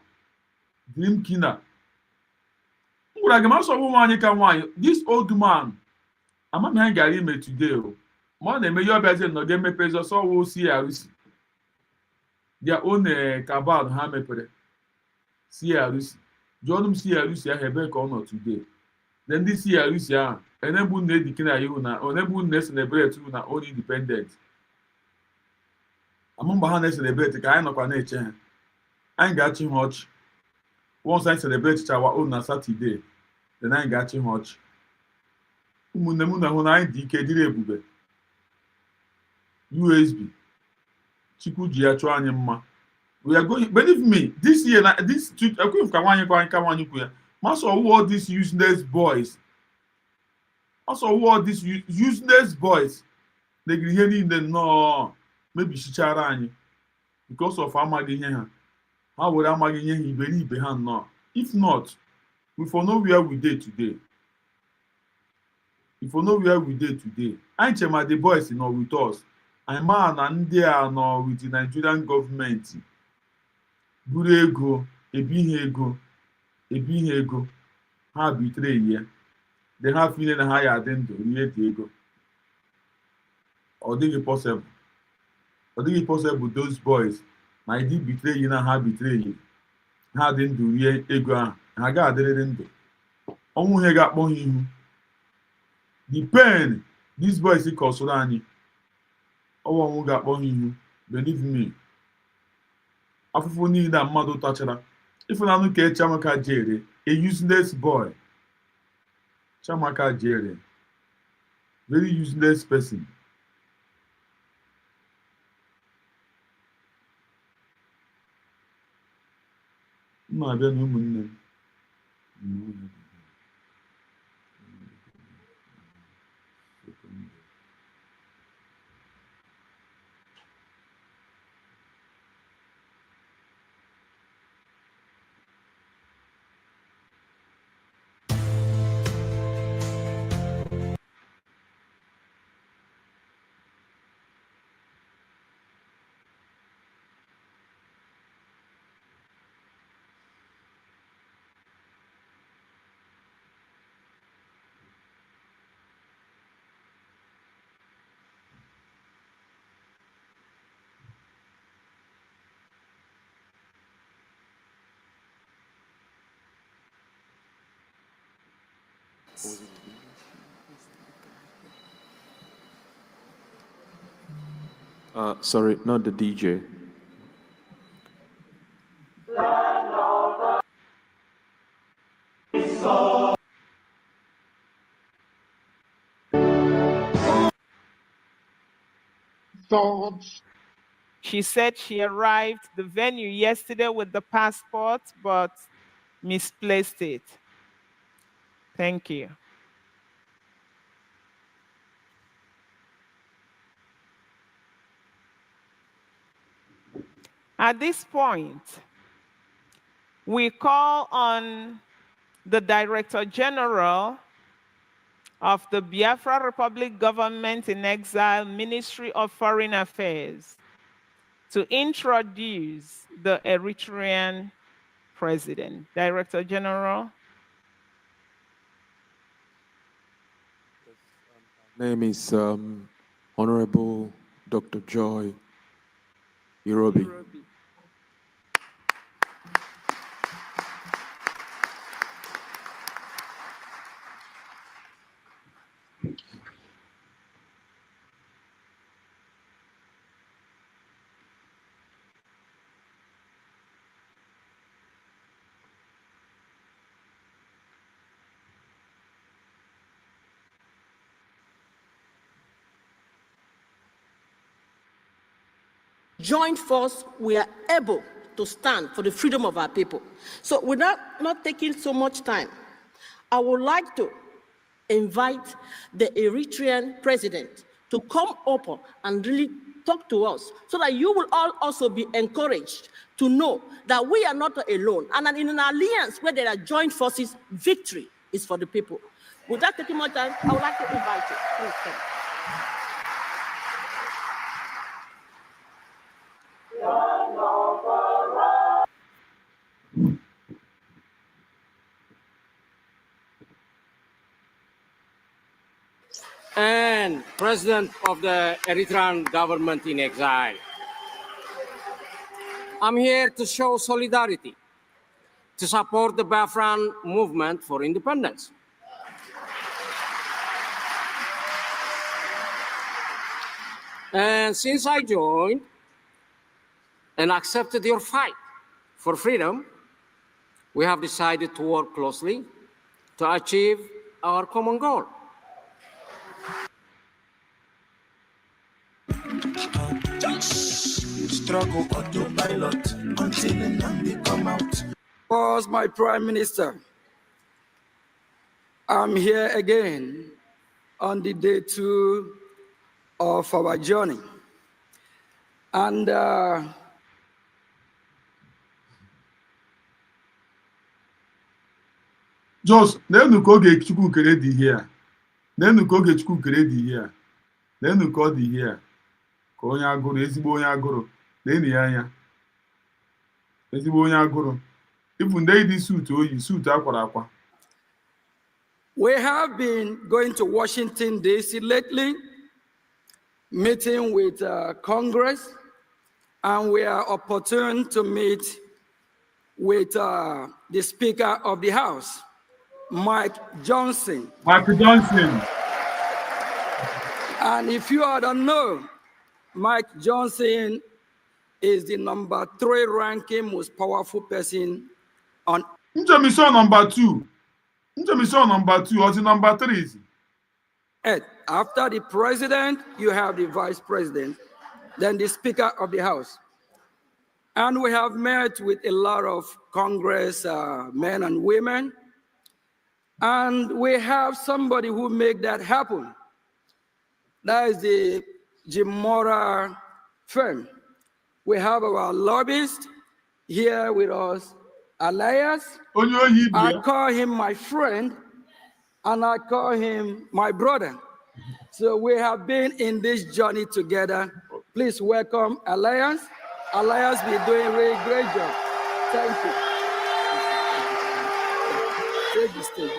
dream killer. Ngwara gị masọ bụ nwaanyị ka nwaanyị. This old man, amami anyị gara ime today o. Ma ọ na-eme ihe ọbịa nọ ga-emepe ọsọ wụ CRC. Their own cabal ha mepere. CRC. Jụọ m CRC ahụ ebe ka ọ nọ today. Then ndị CRC ahụ, enebu na-edike na ihu na onebu na-celebrate na own independent. Amụmba ha na-celebrate ka anyị nọkwa na-eche ha. Anyị ga-achị ha ọchị. Once anyị celebrate our own na Saturday, then anyị ga-achị ha ọchị. Ụmụnne m na-ahụ na anyị dị ike dịrị ebube. USB. Chukwu ji ya chọọ anyị mma. We are going, believe me, this year, this must all these useless boys. Also, all these useless boys. They get no, maybe shichara anyị because of amaghị ihe ha. How would amaghị ihe ha iberibe ha no? If not, we for know where we dey today. If we know where we dey today, anyị chema the boys nọ with us. Anyị ma na ndị a nọ with the Nigerian government. Buru ego, ebi ihe ego, ha betray ihe. They have feeling na ha ya adị ndụ rie dị ego. Ọ dịghị possible those boys na ịdị betray ihe na ha betray ihe. Ha dị ndụ rie ego ahụ, ha ga-adịrịrị ndụ. Ọnwụ ihe ga-akpọ ha ihu. The pain these boys kọsụrụ anyị, ọnwụ ga-akpọ ha ihu. Believe me. Afụfụ niile a mmadụ tachara. Ịfụnanụ ka Chiamaka jere, a useless boy. Chiamaka jere, very useless person. M na-abịa na ụmụnne m. Sorry, not the DJ. She said she arrived the venue yesterday with the passport, but misplaced it. Thank you. At this point, we call on the Director General of the Biafra Republic Government in Exile, Ministry of Foreign Affairs, to introduce the Eritrean president. Director General. Name is Honorable Dr. Joy Irobi. Joint force, we are able to stand for the freedom of our people. So without not taking so much time, I would like to invite the Eritrean president to come up and really talk to us so that you will all also be encouraged to know that we are not alone. And that in an alliance where there are joint forces, victory is for the people. Without taking more time, I would like to invite you. Please come. And President of the Eritrean government in exile. I'm here to show solidarity, to support the Biafran movement for independence. And since I joined and accepted your fight for freedom, we have decided to work closely to achieve our common goal. Struggle autopilot until they come out. Pause, my Prime Minister. I'm here again on the day 2 of our journey. And Just nenu ko ge chukwu kere di here. Nenu ko ge chukwu kere di here. Nenu ko di here. Ka onye agụrụ, ezigbo onye agụrụ. Nenu ya anya. Ezigbo onye agụrụ. Ifu ndị dị suit oyi, suit akwara akwa. we have been going to Washington, D.C. lately, meeting with Congress, and we are opportune to meet with the Speaker of the House, Mike Johnson. Mike Johnson. And if you all don't know, Mike Johnson is the number 3 ranking most powerful person on Njemiso number 2. Njemiso number 2 or the number 3 is? earth. After the president, you have the vice president, then the Speaker of the House. And we have met with a lot of Congress men and women. And we have somebody who make that happen. That is the Jim Mora firm. We have our lobbyist here with us, Elias. I call him my friend, and I call him my brother. So we have been in this journey together. Please welcome Elias. Elias, we're doing a really great job. Thank you. Take the stage.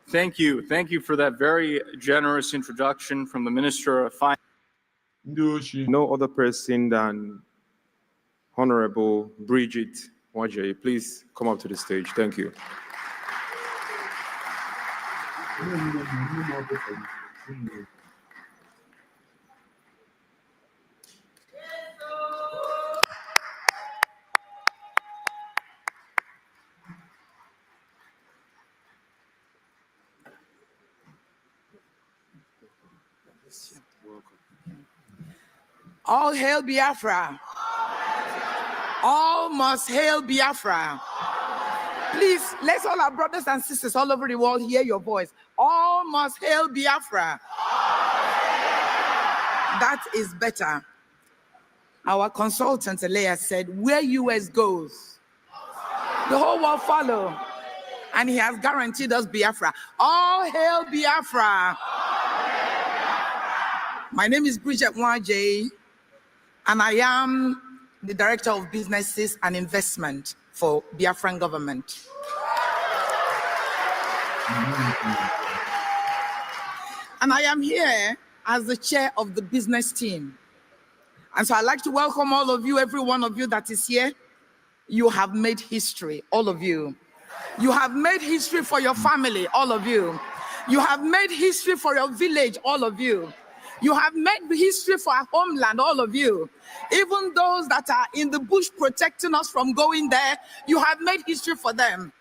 Thank you. Thank you for that very generous introduction from the Minister of Finance. No other person than Honorable Bridget Wajay. Please come up to the stage. Thank you. All hail Biafra. All must hail Biafra. Please, let's all our brothers and sisters all over the world hear your voice. All must hail Biafra. That is better. Our consultant, Alea, said, where US goes, the whole world follow. And he has guaranteed us Biafra. All hail Biafra. My name is Bridget Nwaje, and I am the Director of Businesses and Investment for Biafran government. And I am here as the chair of the business team. And so I'd like to welcome all of you, every one of you that is here. You have made history, all of you. You have made history for your family, all of you. You have made history for your village, all of you. You have made history for our homeland, all of you. Even those that are in the bush protecting us from going there, you have made history for them.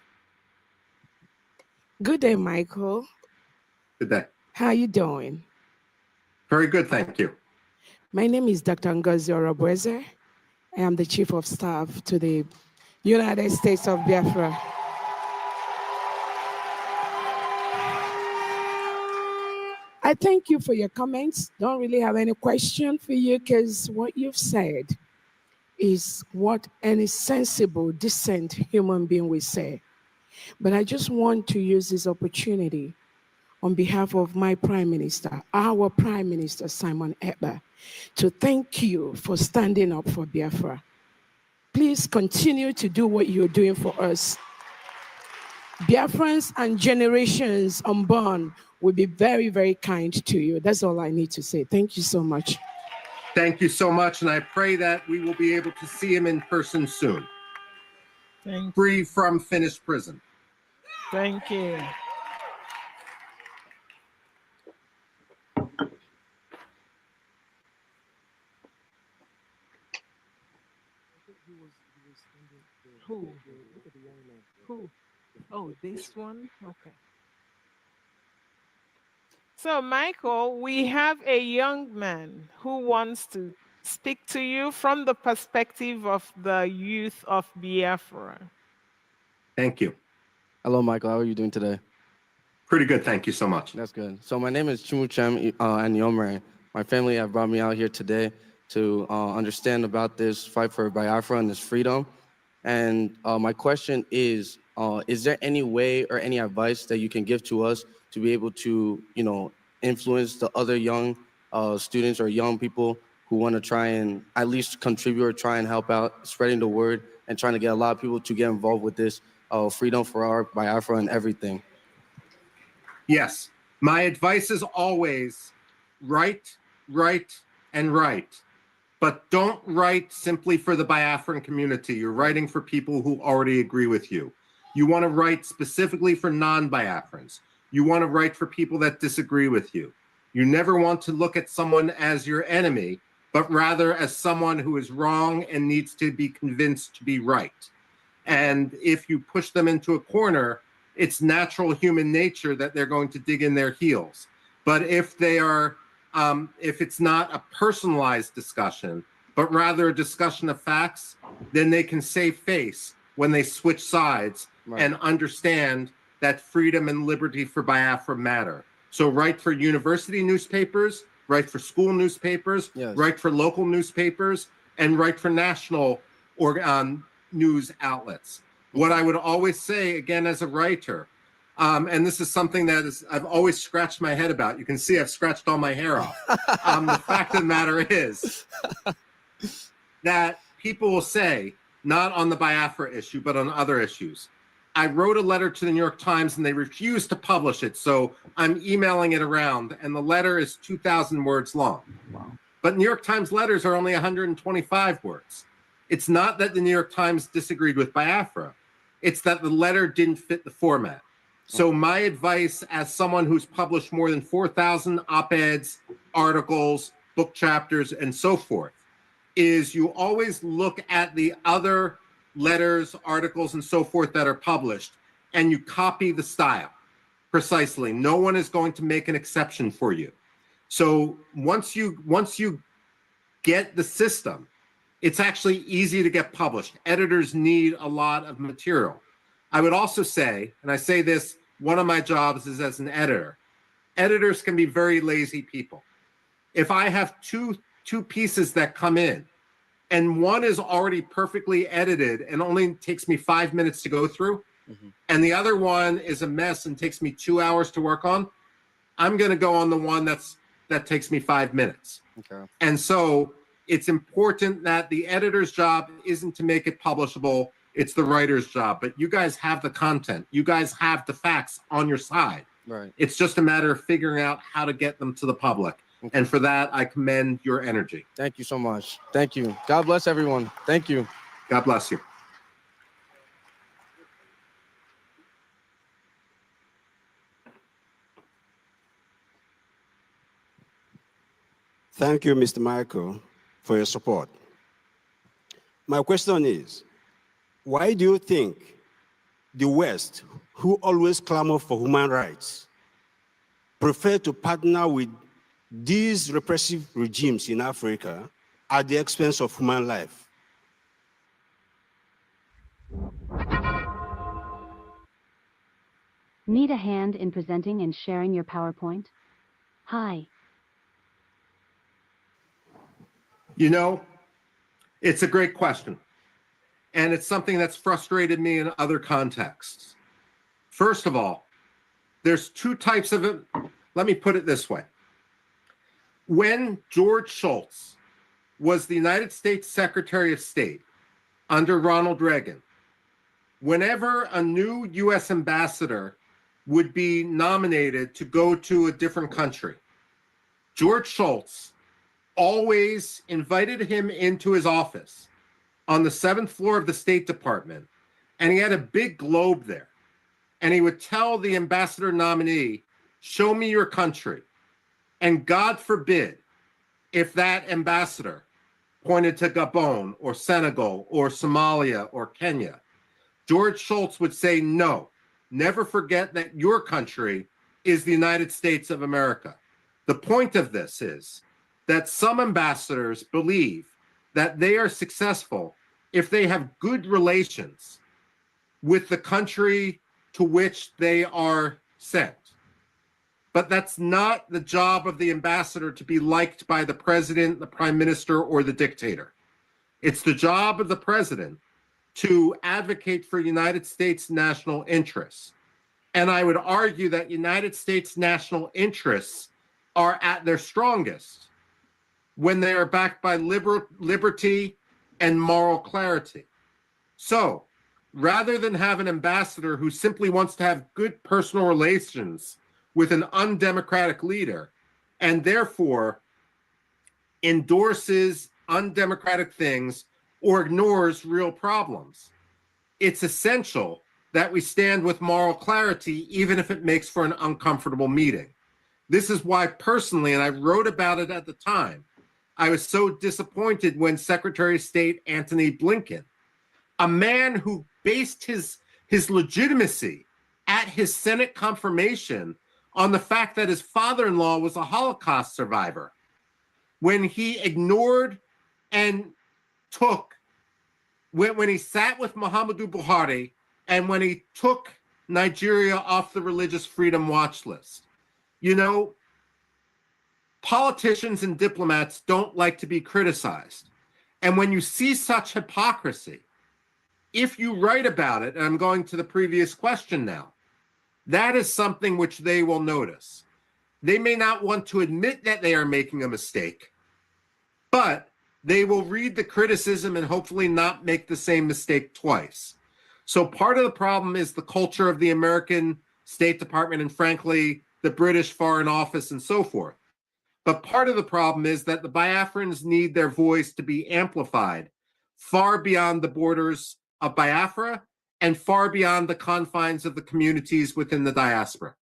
Good day, Michael. Good day. How are you doing? Very good, thank you. My name is Dr. Ngozi Orabueze. I am the Chief of Staff to the United States of Biafra. I thank you for your comments. Don't really have any question for you because what you've said is what any sensible, decent human being will say. But I just want to use this opportunity on behalf of my Prime Minister, our Prime Minister, Simon Ekpa, to thank you for standing up for Biafra. Please continue to do what you're doing for us. Biafrans and generations unborn will be very, very kind to you. That's all I need to say. Thank you so much. Thank you so much, and I pray that we will be able to see him in person soon. Free from Finnish prison. Thank you. Who? Oh, this one? Okay. So, Michael, we have a young man who wants to speak to you from the perspective of the youth of Biafra. Thank you. Hello, Michael. How are you doing today? Pretty good, thank you so much. That's good. So my name is Chimuchem Anyomre. My family have brought me out here today to understand about this fight for Biafra and this freedom. And my question is there any way or any advice that you can give to us to be able to, influence the other young students or young people who want to try and at least contribute or try and help out spreading the word and trying to get a lot of people to get involved with this freedom for our Biafra and everything? Yes, my advice is always write, and write. But don't write simply for the Biafran community. You're writing for people who already agree with you. You want to write specifically for non-Biafrans. You want to write for people that disagree with you. You never want to look at someone as your enemy, but rather as someone who is wrong and needs to be convinced to be right. And if you push them into a corner, it's natural human nature that they're going to dig in their heels. But if they are, if it's not a personalized discussion, but rather a discussion of facts, then they can save face when they switch sides and understand that freedom and liberty for Biafra matter. So write for university newspapers, write for school newspapers, write for local newspapers, and write for national news outlets. What I would always say, again, as a writer, and this is something that I've always scratched my head about. You can see I've scratched all my hair off. The fact of the matter is that people will say, not on the Biafra issue, but on other issues, I wrote a letter to the New York Times and they refused to publish it. So I'm emailing it around and the letter is 2,000 words long. Wow. But New York Times letters are only 125 words. It's not that the New York Times disagreed with Biafra. It's that the letter didn't fit the format. So my advice as someone who's published more than 4,000 op-eds, articles, book chapters, and so forth, is you always look at the other letters, articles, and so forth that are published, and you copy the style precisely. No one is going to make an exception for you. So once you get the system, it's actually easy to get published. Editors need a lot of material. I would also say, and I say this, one of my jobs is as an editor. Editors can be very lazy people. if I have two pieces that come in and one is already perfectly edited and only takes me 5 minutes to go through, and the other one is a mess and takes me 2 hours to work on, I'm going to go on the one that takes me 5 minutes. Okay. And so it's important that the editor's job isn't to make it publishable, it's the writer's job. But you guys have the content. You guys have the facts on your side. Right. It's just a matter of figuring out how to get them to the public. Okay. And for that, I commend your energy. Thank you so much. Thank you. God bless everyone. Thank you. God bless you. Thank you, Mr. Michael, for your support. My question is, why do you think the West, who always clamor for human rights, prefer to partner with these repressive regimes in Africa at the expense of human life? Need a hand in presenting and sharing your PowerPoint? Hi. You know, it's a great question. And it's something that's frustrated me in other contexts. First of all, there's two types of it. Let me put it this way. When George Shultz was the United States Secretary of State under Ronald Reagan, whenever a new U.S. ambassador would be nominated to go to a different country, George Shultz always invited him into his office on the 7th floor of the State Department, and he had a big globe there. And he would tell the ambassador nominee, show me your country. And God forbid if that ambassador pointed to Gabon or Senegal or Somalia or Kenya, George Shultz would say, no, never forget that your country is the United States of America. The point of this is that some ambassadors believe that they are successful if they have good relations with the country to which they are sent. But that's not the job of the ambassador to be liked by the president, the prime minister, or the dictator. It's the job of the president to advocate for United States national interests. And I would argue that United States national interests are at their strongest when they are backed by liberty and moral clarity. So rather than have an ambassador who simply wants to have good personal relations with an undemocratic leader and therefore endorses undemocratic things or ignores real problems, it's essential that we stand with moral clarity, even if it makes for an uncomfortable meeting. This is why personally, and I wrote about it at the time, I was so disappointed when Secretary of State Antony Blinken, a man who based his legitimacy at his Senate confirmation on the fact that his father-in-law was a Holocaust survivor, when he ignored and took, when he sat with Muhammadu Buhari and when he took Nigeria off the religious freedom watch list. You know, politicians and diplomats don't like to be criticized. And when you see such hypocrisy, if you write about it, and I'm going to the previous question now, that is something which they will notice. They may not want to admit that they are making a mistake, but they will read the criticism and hopefully not make the same mistake twice. So part of the problem is the culture of the American State Department and frankly, the British Foreign Office and so forth. But part of the problem is that the Biafrans need their voice to be amplified far beyond the borders of Biafra and far beyond the confines of the communities within the diaspora.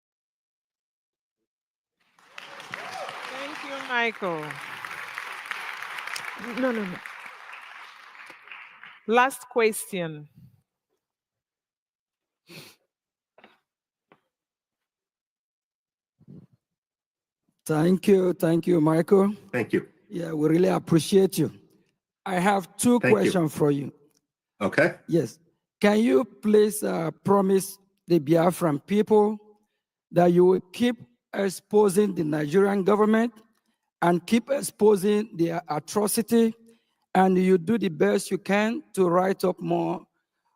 Thank you, Michael. No. Last question. Thank you, Michael. Thank you. Yeah, we really appreciate you. I have two questions for you. Okay. Yes. Can you please promise the Biafran people that you will keep exposing the Nigerian government and keep exposing the atrocity, and you do the best you can to write up more,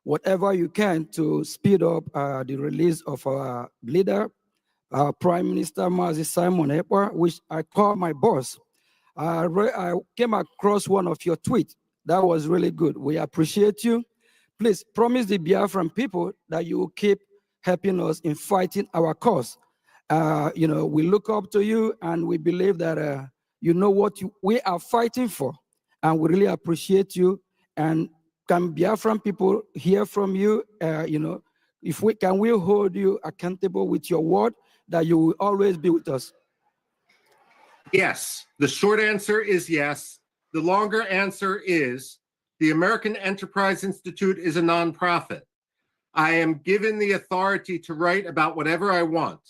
whatever you can to speed up the release of our leader, Prime Minister Mazi Simon Ekpa, which I call my boss. I came across one of your tweets. That was really good. We appreciate you. Please promise the Biafran people that you will keep helping us in fighting our cause. We look up to you, and we believe that you know what we are fighting for, and we really appreciate you. And can Biafran people hear from you? If we hold you accountable with your word that you will always be with us? Yes. The short answer is yes. The longer answer is the American Enterprise Institute is a nonprofit. I am given the authority to write about whatever I want.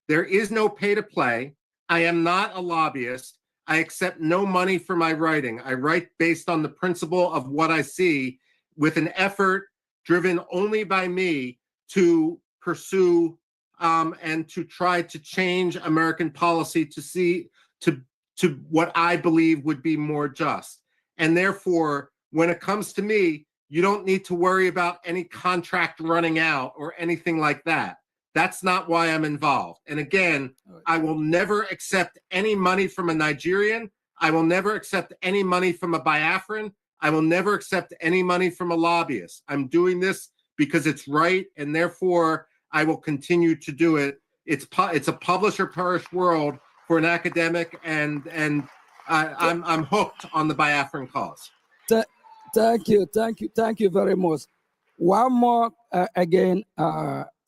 There is no pay to play. I am not a lobbyist. I accept no money for my writing. I write based on the principle of what I see, with an effort driven only by me to pursue and to try to change American policy to what I believe would be more just. And therefore, when it comes to me, you don't need to worry about any contract running out or anything like that. That's not why I'm involved. And again, I will never accept any money from a Nigerian. I will never accept any money from a Biafran. I will never accept any money from a lobbyist. I'm doing this because it's right, and therefore I will continue to do it. It's a publisher perish world for an academic, and I'm hooked on the Biafran cause. Thank you very much. One more again,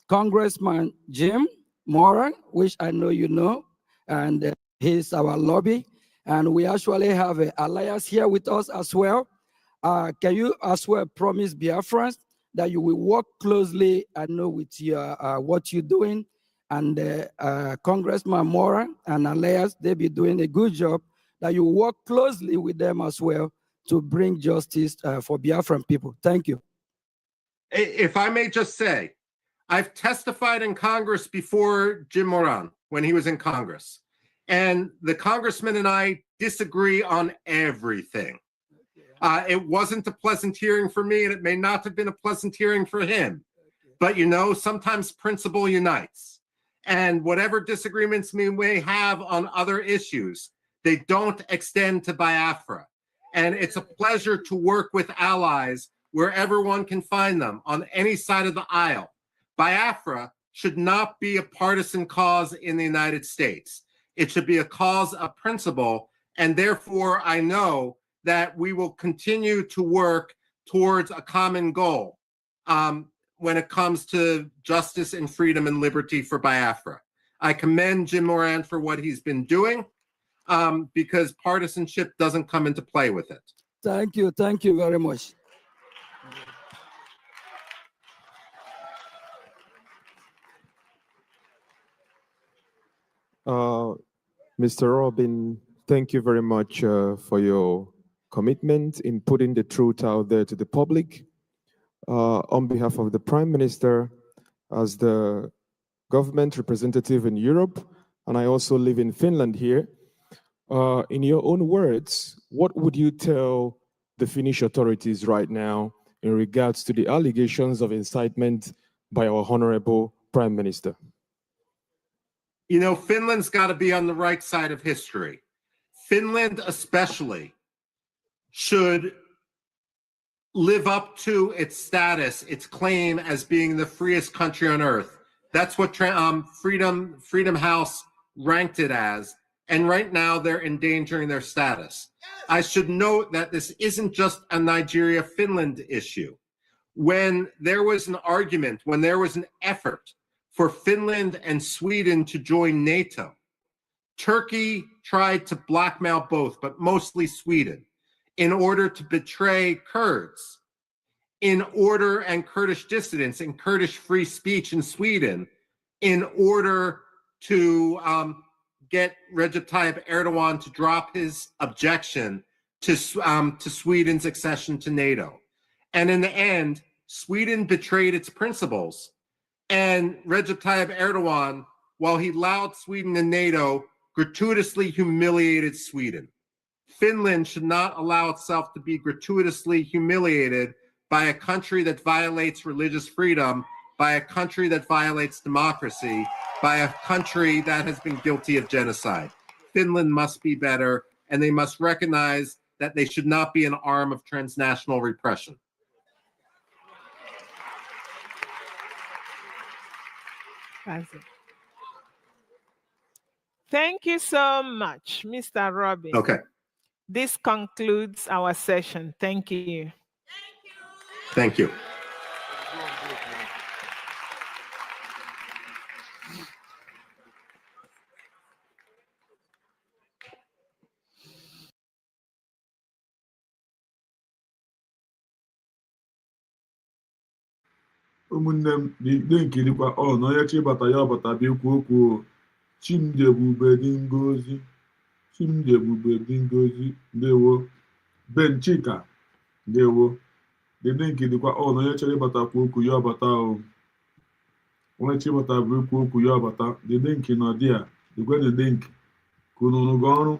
Congressman Jim Moran, which I know you know, and he's our lobby, and we actually have an alliance here with us as well. Can you as well promise Biafrans that you will work closely, I know, with your what you're doing, and Congressman Moran and alliance, they'll be doing a good job, that you work closely with them as well to bring justice for Biafran people. Thank you. If I may just say, I've testified in Congress before Jim Moran when he was in Congress, and the congressman and I disagree on everything. It wasn't a pleasant hearing for me, and it may not have been a pleasant hearing for him. But sometimes principle unites. And whatever disagreements we may have on other issues, they don't extend to Biafra. And it's a pleasure to work with allies wherever one can find them on any side of the aisle. Biafra should not be a partisan cause in the United States. It should be a cause of principle, and therefore I know that we will continue to work towards a common goal when it comes to justice and freedom and liberty for Biafra. I commend Jim Moran for what he's been doing because partisanship doesn't come into play with it. Thank you very much. Mr. Robin, thank you very much for your commitment in putting the truth out there to the public. On behalf of the Prime Minister, as the government representative in Europe, and I also live in Finland here, in your own words, what would you tell the Finnish authorities right now in regards to the allegations of incitement by our Honorable Prime Minister? Finland's got to be on the right side of history. Finland especially should live up to its status, its claim as being the freest country on earth. That's what Freedom House ranked it as. And right now they're endangering their status. I should note that this isn't just a Nigeria-Finland issue. When there was an argument, when there was an effort for Finland and Sweden to join NATO, Turkey tried to blackmail both, but mostly Sweden, in order to betray Kurds, and Kurdish dissidents and Kurdish free speech in Sweden, in order to get Recep Tayyip Erdogan to drop his objection to Sweden's accession to NATO. And in the end, Sweden betrayed its principles, and Recep Tayyip Erdogan, while he allowed Sweden and NATO, gratuitously humiliated Sweden. Finland should not allow itself to be gratuitously humiliated by a country that violates religious freedom, by a country that violates democracy, by a country that has been guilty of genocide. Finland must be better, and they must recognize that they should not be an arm of transnational repression. Thank you so much, Mr. Robin. Okay. This concludes our session. Thank you. Thank you. ụmụnne m na-ekirikwa na onye chibata ya ọbata bịa ikwu okwu Chimdi Ebube dị Ngozi Chimdi Ebube dị Ngozi ndewo Ben Chika ndewo dede nkirikwa na onye chọrọ ịbatakwa okwu ya ọbata onye chibata bụ ikwu okwu ya ọbata dede nke nọ dị a degwe dede nke ka unu rụgo ọrụ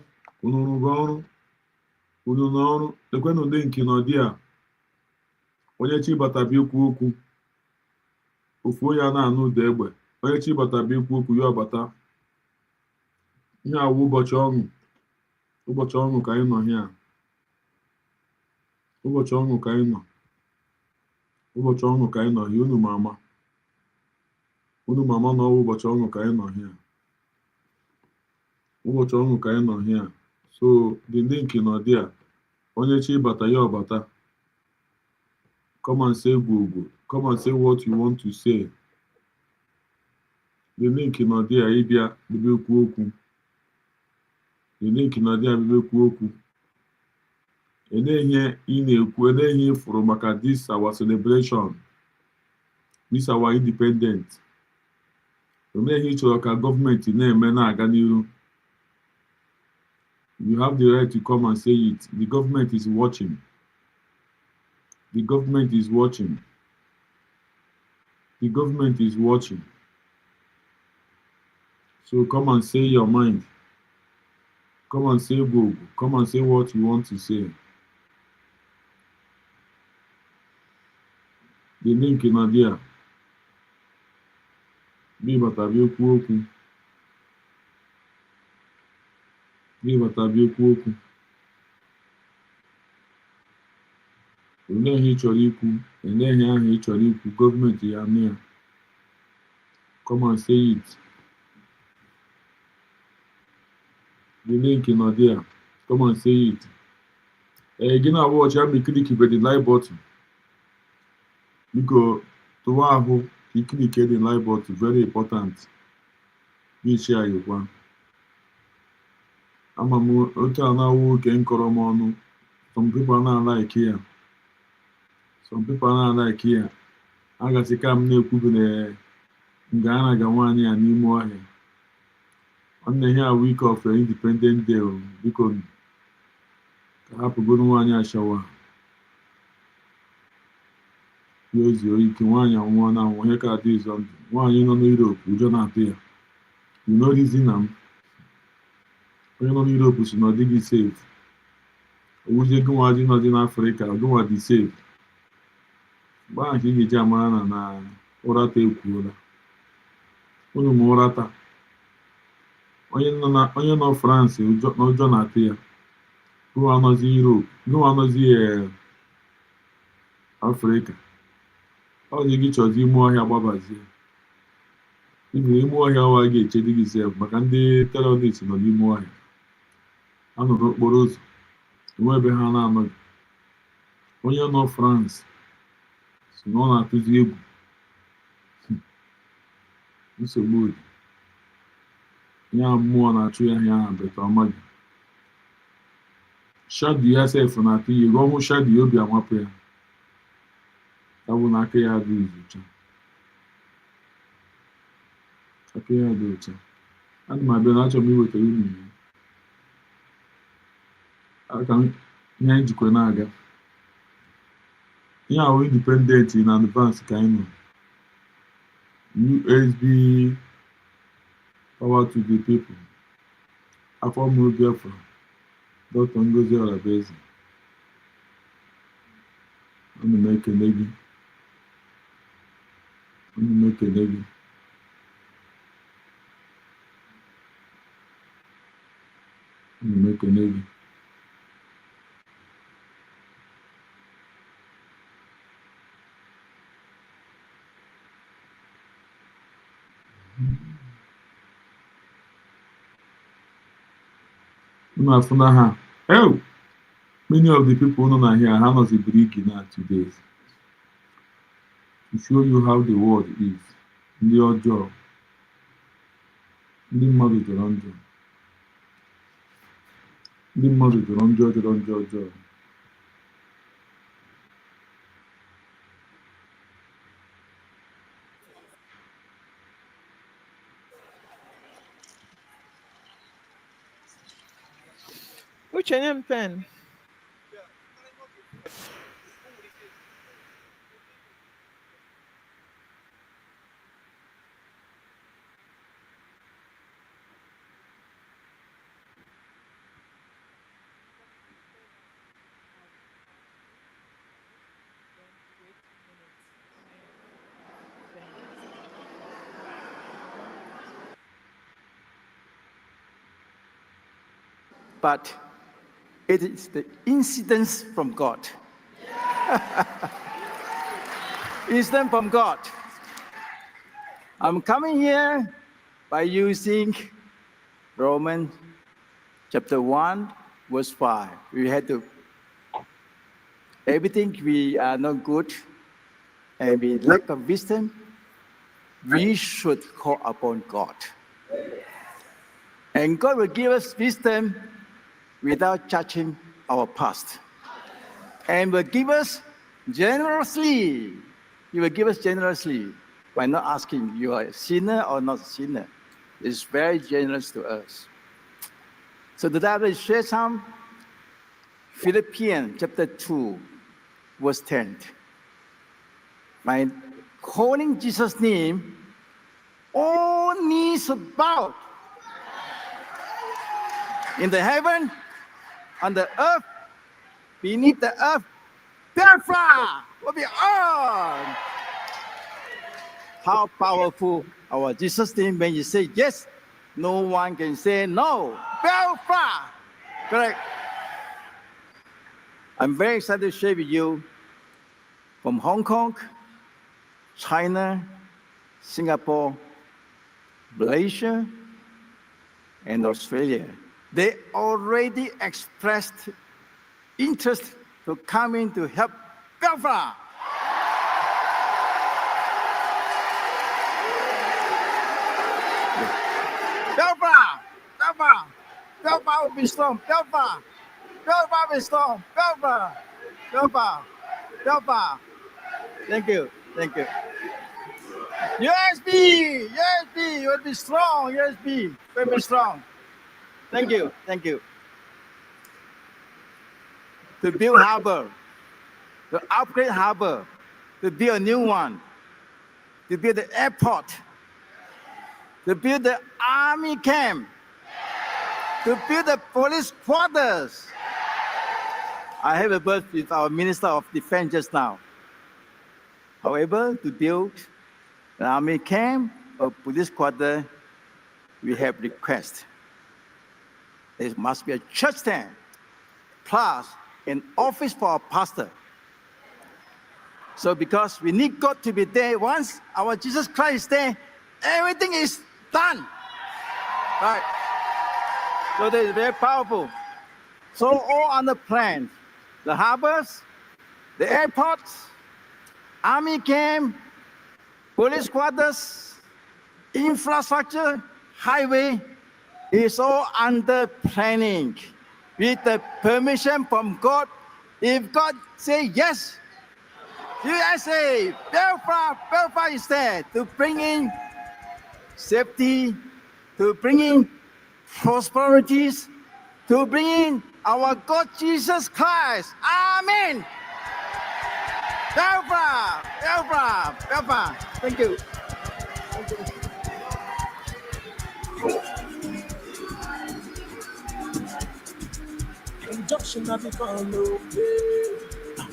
unu n'ọrụ dekwenụ ndị nke nọ dị a onye chibata bụ ikwu okwu ofu onye a na-anụ ụda egbe onye chibata bụ ikwu okwu ya ọbata ihe awụ ụbọchị ọṅụ ka anyị nọ here ụbọchị ọṅụ ka anyị nọ here unu mama na ọwụ ụbọchị ọṅụ ka anyị nọ here ụbọchị ọṅụ ka anyị nọ here so the link nọ there onye chibata ya ọbata come and say Google. Come and say what you want to say. The link in there, Ibia, the Kuoku. The link in there, the Kuoku. And then here in a here from this our celebration. This our independence. From there here to our government in Mena. You have the right to come and say it. The government is watching. The government is watching. The government is watching. So come and say your mind. Come and say Google. Come and say what you want to say. The link in there. Be batabi okuoku. Be batabi okuoku. Olee ihe ị chọrọ ikwu, olee ihe ahụ ị chọrọ ikwu, gọọmenti ya nụ ya. Come and say it. The link nọ there. Come and say it. Gị na watch ya ma click the like button. Biko tụwa ahụ ka click the like button, very important. Gị share yikwa. Ama m otu a na-awụ oke nkọrọ m ọnụ. Some people na-like ya. Some people are like here. I got to come near Kubine Ghana Gawani and Nimohe. On the here week of Independent Day, because I have a good one shower. Yes, you can one and one heck at this one you know Europe, you don't have here. You know this in them. You know Europe is not dig it safe. Would you go out in Africa, go at the safe? Ba nke ga-eji amara na ụrata ekwuola unu ma ụrata onye nọ France n'ụjọ na-atụ ya gụwa anọzi Europe gụwa anọzi Afrịka ọzi gị chọzi ime ọhịa gbabazie ibi ime ọhịa ọwa ga-echedi gị sef maka ndị terọrist nọ n'ime ọhịa ha nọ n'okporo ụzọ enwe ebe ha na-anọghị onye nọ France na ọ na-atụzi egwu nsogbu dị ya mmụọ na-achụ ya ahịa ahụ beta ọmaghị shadi ya sef na-atụ ya egwu ọnwụ shadi obi amapụ ya ya bụ na aka ya dị ụcha aka ya dị ụcha ana m abịa na achọ m iwetara unu ya aka ihe njikwa na-aga ihe ahụ independent in advance ka anyị nọ USB power to the people afọ mụrụ Biafra, Dr. Ngozi Orabueze. Ana m ekele gị. Ana m ekele gị. Ana m ekele gị. Unu afụna ha. Oh! Many of the people who are here have not break now today. To show you how the world is. Ndị ọjọọ. Ndị mmadụ jọrọ njọ. Ndị mmadụ jọrọ njọ jọrọ njọ ọjọọ. Which name pen? But it is the incidents from God. Incident from God. I'm coming here by using Romans chapter 1, verse 5. We had to, everything we are not good and we lack of wisdom, we should call upon God. And God will give us wisdom without judging our past. And will give us generously. He will give us generously by not asking you are a sinner or not a sinner. It's very generous to us. So today I will share some Philippians chapter 2, verse 10. By calling Jesus' name, all knees should bow. In the heaven, on the earth, beneath the earth, Biafra will be on. How powerful our Jesus name when you say yes, no one can say no. Biafra. Correct. I'm very excited to share with you from Hong Kong, China, Singapore, Malaysia, and Australia. They already expressed interest to come in to help Biafra. Biafra, Biafra, Biafra will be strong. Biafra, Biafra will be strong. Biafra, Biafra, Biafra. Thank you, thank you. USB, USB will be strong. USB will be strong. Thank you, thank you. To build harbor, to upgrade harbor, to build a new one, to build the airport, to build the army camp, to build the police quarters. I have a word with our Minister of Defense just now. However, to build an army camp or police quarter, we have request. There must be a church tent, plus an office for our pastor. So because we need God to be there, once our Jesus Christ is there, everything is done. Right? So that is very powerful. So all on the plan, the harbors, the airports, army camp, police quarters, infrastructure, highway, is all under planning with the permission from God. If God say yes, USA, Biafra is there to bring in safety, to bring in prosperities, to bring in our God Jesus Christ. Amen. Biafra, Biafra, Biafra. Thank you. Thank you. Injunction of the follow.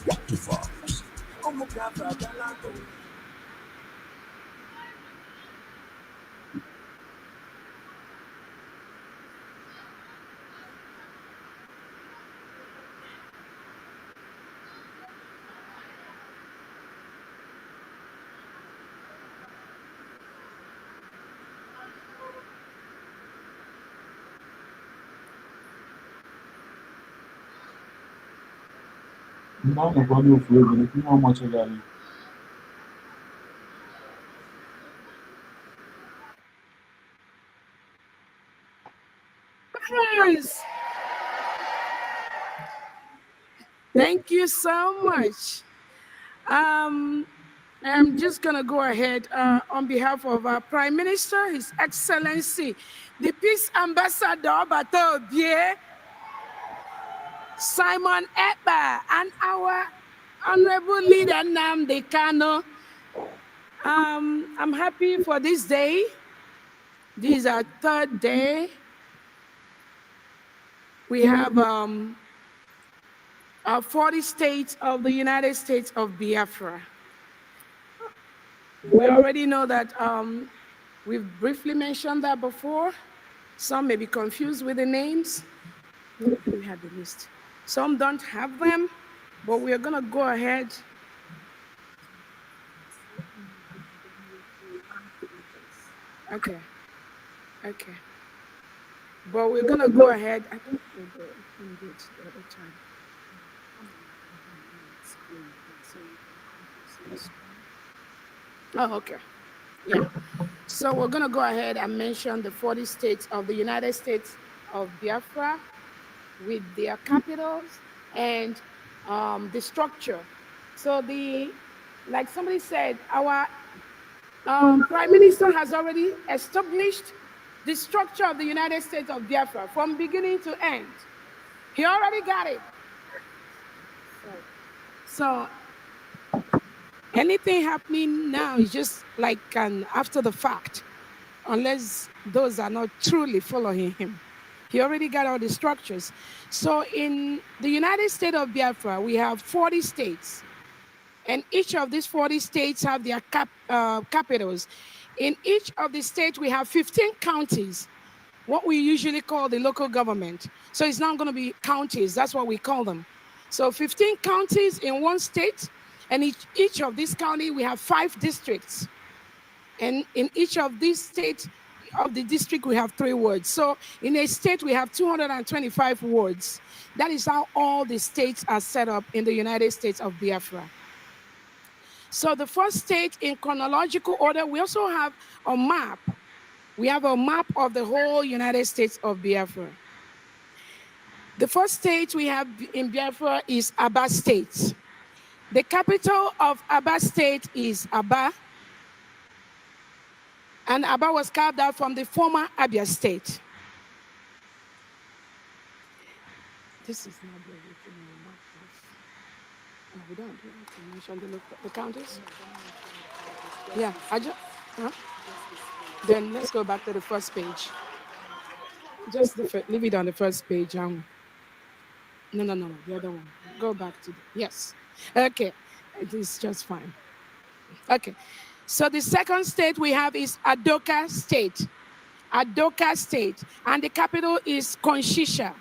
What the vibes? Now the body of Logan, you know how much I got. Biafrans, thank you so much. I'm just going to go ahead on behalf of our Prime Minister, His Excellency, the Peace Ambassador, Batobie, Simon Ekpa, and our Honorable Leader, Nnamdi Kanu. I'm happy for this day. This is our third day. We have our 40 states of the United States of Biafra. We already know that we've briefly mentioned that before. Some may be confused with the names. We have the list. Some don't have them, but we are going to go ahead. Okay. But we're going to go ahead. I think we'll go and do it the other time. Oh, okay. Yeah. So we're going to go ahead and mention the 40 states of the United States of Biafra with their capitals and the structure. So like somebody said, our Prime Minister has already established the structure of the United States of Biafra from beginning to end. He already got it. So anything happening now is just like after the fact, unless those are not truly following him. He already got all the structures. So in the United States of Biafra, we have 40 states. And each of these 40 states have their capitals. In each of the states, we have 15 counties, what we usually call the local government. So it's not going to be counties. That's what we call them. So 15 counties in one state. And each of these counties, we have 5 districts. And in each of these states of the district, we have 3 wards. So in a state, we have 225 wards. That is how all the states are set up in the United States of Biafra. So the first state in chronological order, we also have a map. We have a map of the whole United States of Biafra. The first state we have in Biafra is Aba State. The capital of Aba State is Aba. And Aba was carved out from the former Abia State. This is not the original map. No, we don't have to mention the counties. Yeah, Then let's go back to the first page. Just leave it on the first page. No, the other one. Go back to yes. Okay, it is just fine. Okay, so the second state we have is Adoka State. Adoka State, and the capital is Konshisha.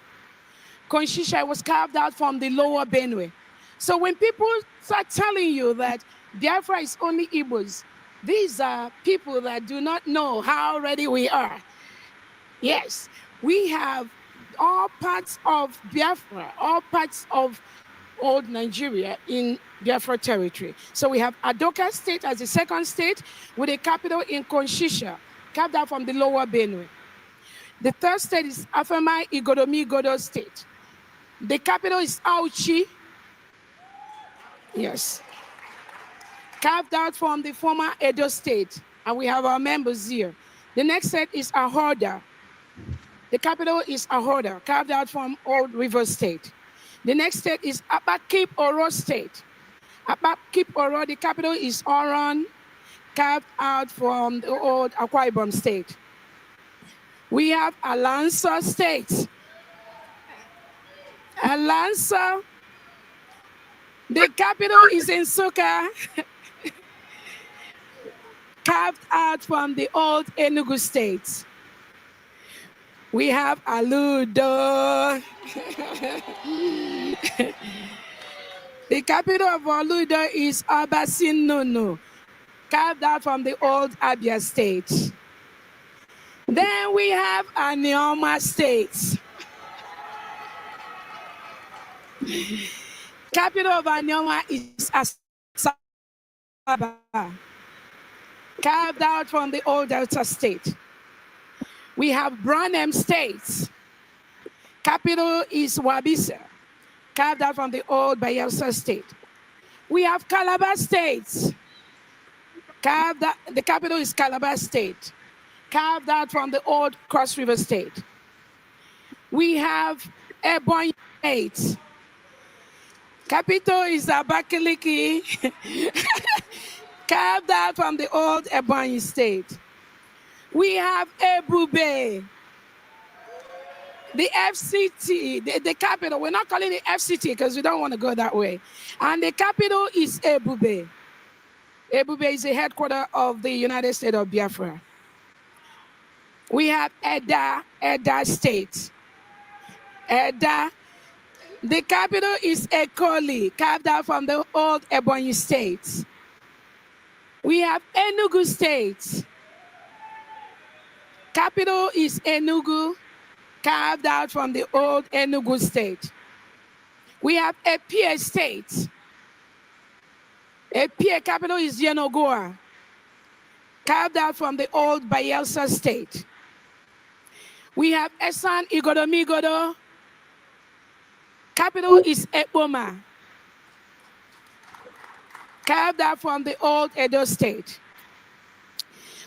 Konshisha was carved out from the lower Benue. So when people start telling you that Biafra is only Igbos, these are people that do not know how ready we are. Yes, we have all parts of Biafra, all parts of old Nigeria in Biafra territory. So we have Adoka State as the second state with a capital in Konshisha, carved out from the lower Benue. The third state is Afamai Igodomi Godo State. The capital is Auchi. Yes. Carved out from the former Edo State. And we have our members here. The next state is Ahoda. The capital is Ahoda, carved out from Old River State. The next state is Abakip Oro State. Abakip Oro, the capital is Oron, carved out from the old Akwa Ibom State. We have Alansa State. Alansa. The capital is in Nsukka, carved out from the old Enugu state. We have Aludo. The capital of Aludo is Abasinunu, carved out from the old Abia state. Then we have Anioma state. Capital of Anioma is Asaba, carved out from the old Delta state. We have Branham State. Capital is Wabisa, carved out from the old Bayelsa state. We have Calabar State. The capital is Calabar State, carved out from the old Cross River State. We have Ebonyi State. Capital is Abakaliki, carved out from the old Ebonyi State. We have Ebube, the FCT, the capital. We're not calling it FCT because we don't want to go that way. And the capital is Ebube. Ebube is the headquarters of the United States of Biafra. We have Edda State. Edda. The capital is Ekoli, carved out from the old Ebonyi State. We have Enugu State. Capital is Enugu, carved out from the old Enugu State. We have Epie State. Epie capital is Yenagoa, carved out from the old Bayelsa State. We have Esan Igodomigodo. Capital is Ekpoma, carved out from the old Edo State.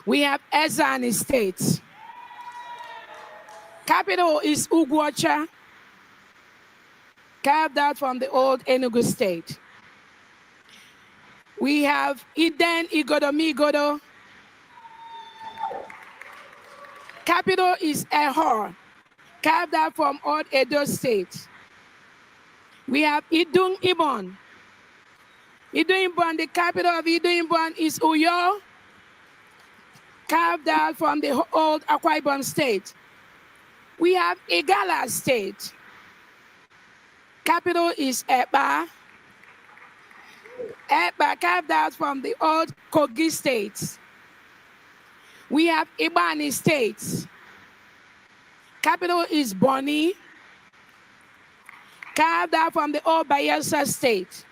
We have Ezani State. Capital is Ugwocha, carved out from the old Enugu State. We have Iden Igodomigodo. Capital is Ehor, carved out from old Edo State. We have Idung Ibon. Idung Ibon, the capital of Idung Ibon is Uyo, carved out from the old Akwa Ibom State. We have Igala State. Capital is Eba. Eba, carved out from the old Kogi State. We have Ibani State. Capital is Boni, carved out from the old Bayelsa State.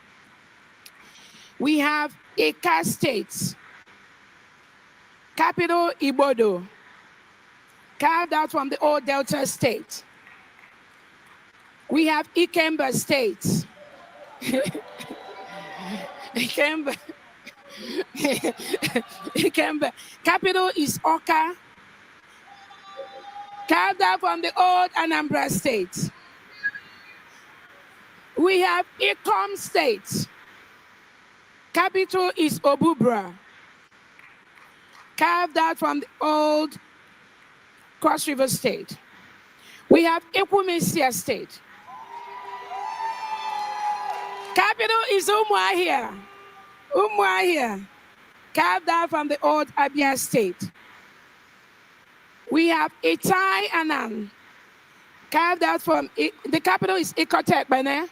We have Ika State. Capital Ibodo, carved out from the old Delta State. We have Ikemba State. Ikemba. Ikemba. Capital is Oka, carved out from the old Anambra State. We have Ikom State. Capital is Obubra, carved out from the old Cross River State. We have Ekwumesia State. Capital is Umuahia. Umuahia, carved out from the old Abia State. We have Itai Anan, carved out from, the capital is Ikotek, Bane.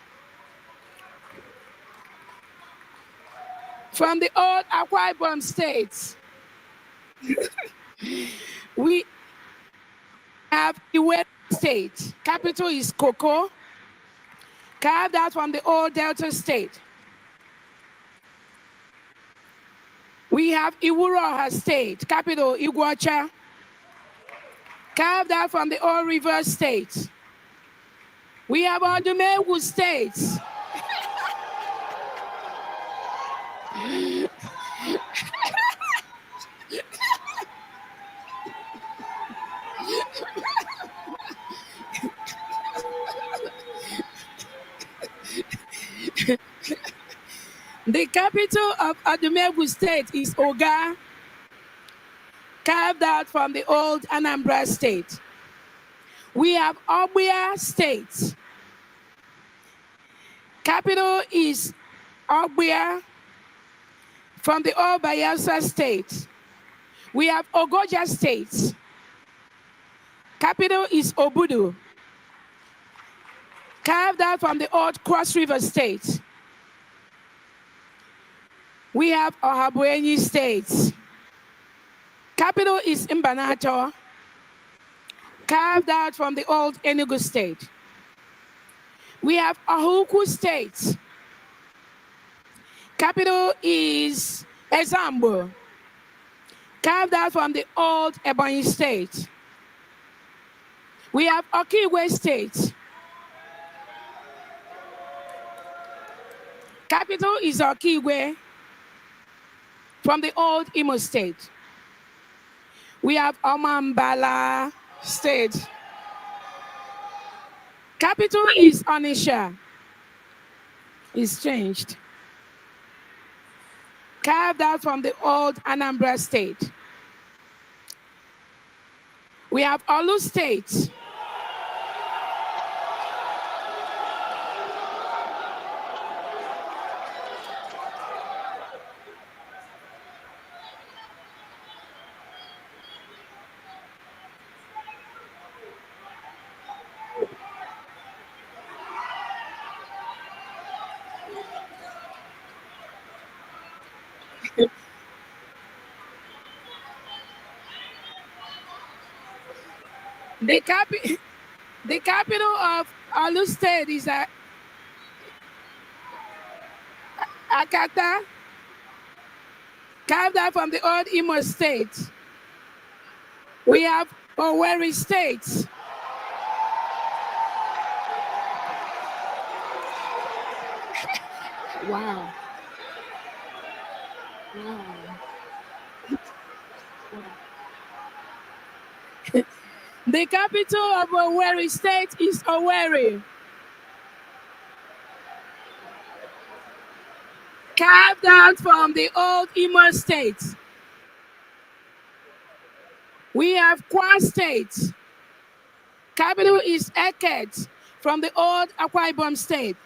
From the old Akwa Ibom States. We have Iwe State. Capital is Koko, carved out from the old Delta State. We have Iwuroha State. Capital Iguacha, carved out from the old River State. We have Odumewu State. The capital of Adumewu State is Oga, carved out from the old Anambra State. We have Obuya State. Capital is Ogbia from the old Bayelsa state. We have Ogoja state. Capital is Obudu, carved out from the old Cross River state. We have Ohabuenyi state. Capital is Mbanato, carved out from the old Enugu state. We have Ahuku state. Capital is Ezambo, carved out from the old Ebonyi state. We have Okigwe state. Capital is Okigwe from the old Imo state. We have Omambala state. Capital is Onitsha. It's changed. Carved out from the old Anambra state. We have Olu state. The capital of Olu state is Akata, carved out from the old Imo state. We have Owerri state. Wow. Wow. The capital of Owerri state is Owerri. Carved out from the old Imo state. We have Kwa state. Capital is Eket from the old Akwa Ibom state.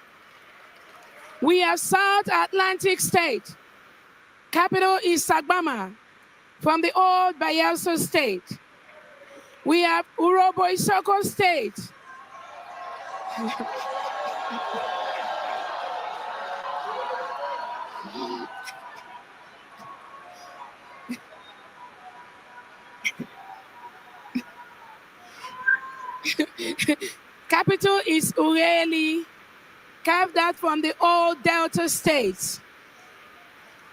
We have South Atlantic state. Capital is Sagbama from the old Bayelsa state. We have Urobo Isoko state. Capital is Ureli, carved out from the old Delta states.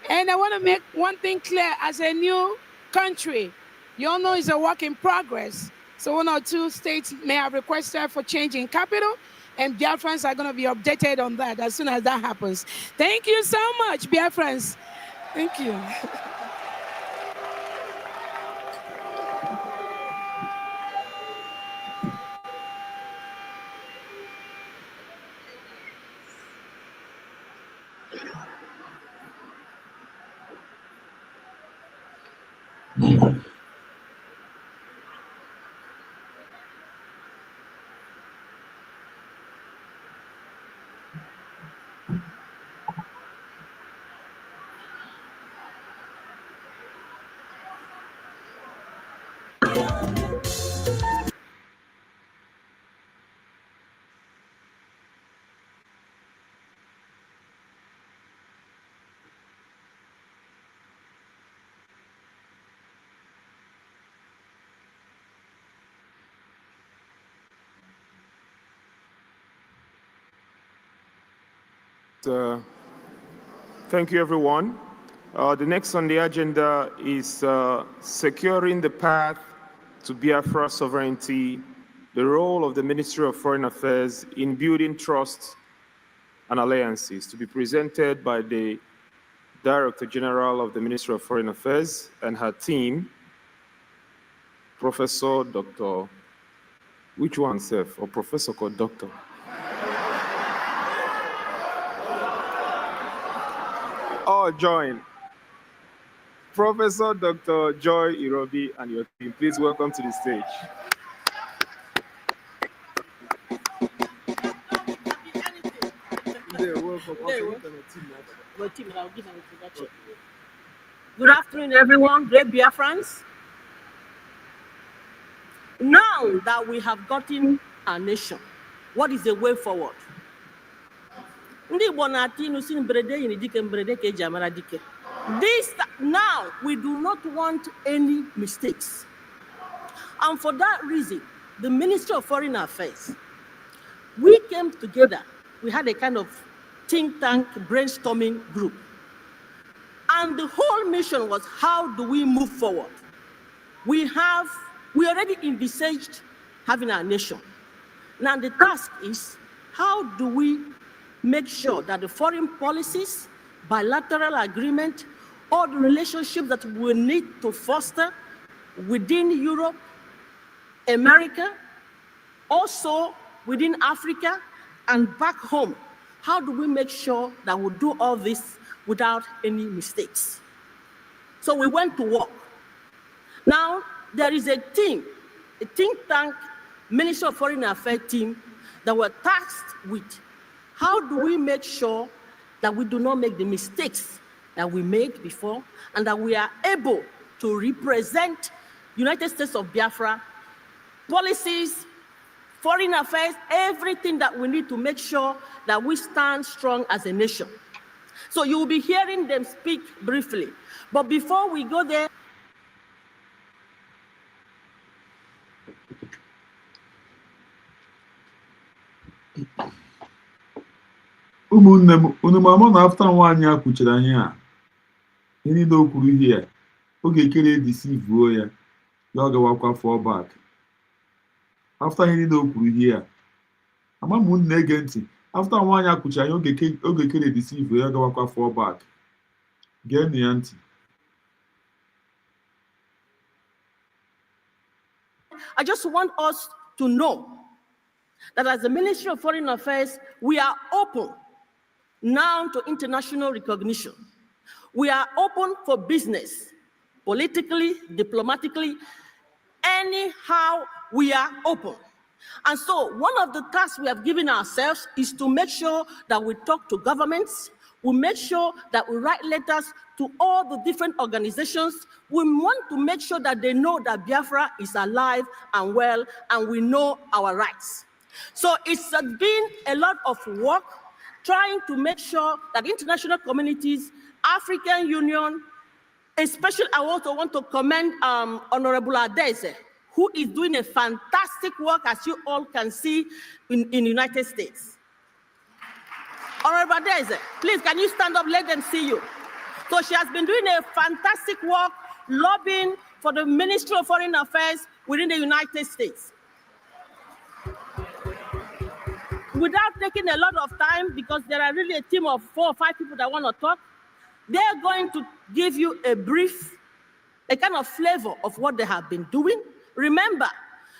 And I want to make one thing clear, as a new country, you all know it's a work in progress. So 1 or 2 states may have requested for change in capital, and Biafrans are going to be updated on that as soon as that happens. Thank you so much, Biafrans. Thank you. Thank you, everyone. The next on the agenda is securing the path to Biafra sovereignty, the role of the Ministry of Foreign Affairs in building trust and alliances, to be presented by the Director General of the Ministry of Foreign Affairs and her team, Professor Dr. Which one, Seth? Or Professor called Doctor? Oh, join. Professor Dr. Joy Irobi and your team, please welcome to the stage. Good afternoon, everyone. Great Biafrans. Now that we have gotten our nation, what is the way forward? This now we do not want any mistakes. And for that reason, the Ministry of Foreign Affairs, we came together. We had a kind of think tank brainstorming group. And the whole mission was, how do we move forward? We already envisaged having our nation. Now the task is, how do we make sure that the foreign policies, bilateral agreement, all the relationships that we need to foster within Europe, America, also within Africa, and back home, how do we make sure that we do all this without any mistakes? So we went to work. Now, there is a team, a think tank, Ministry of Foreign Affairs team that were tasked with how do we make sure that we do not make the mistakes that we made before and that we are able to represent United States of Biafra, policies, foreign affairs, everything that we need to make sure that we stand strong as a nation. So you will be hearing them speak briefly. But before we go there, ụmụnne m unu ma na afta nwaanyị a kwuchiri anyị a ihe niile o kwuru ihe ya oge ekere edisivuo ya ya ọ gawakwa fallback afta ihe niile o kwuru ihe ya ama m unu na-ege ntị afta nwaanyị a kwuchiri anyị oge ekere edisivuo ya gawakwa fallback geenụ ya ntị. I just want us to know that as the Ministry of Foreign Affairs, we are open now to international recognition. We are open for business, politically, diplomatically, anyhow we are open. And so one of the tasks we have given ourselves is to make sure that we talk to governments, we make sure that we write letters to all the different organizations. We want to make sure that they know that Biafra is alive and well, and we know our rights. So it's been a lot of work trying to make sure that international communities, African Union, especially I also want to commend Honorable Adeze, who is doing a fantastic work, as you all can see, in the United States. Honorable Adeze, please, can you stand up, let them see you. So she has been doing a fantastic work, lobbying for the Ministry of Foreign Affairs within the United States. Without taking a lot of time, because there are really a team of 4 or 5 people that want to talk, they're going to give you a brief, a kind of flavor of what they have been doing. Remember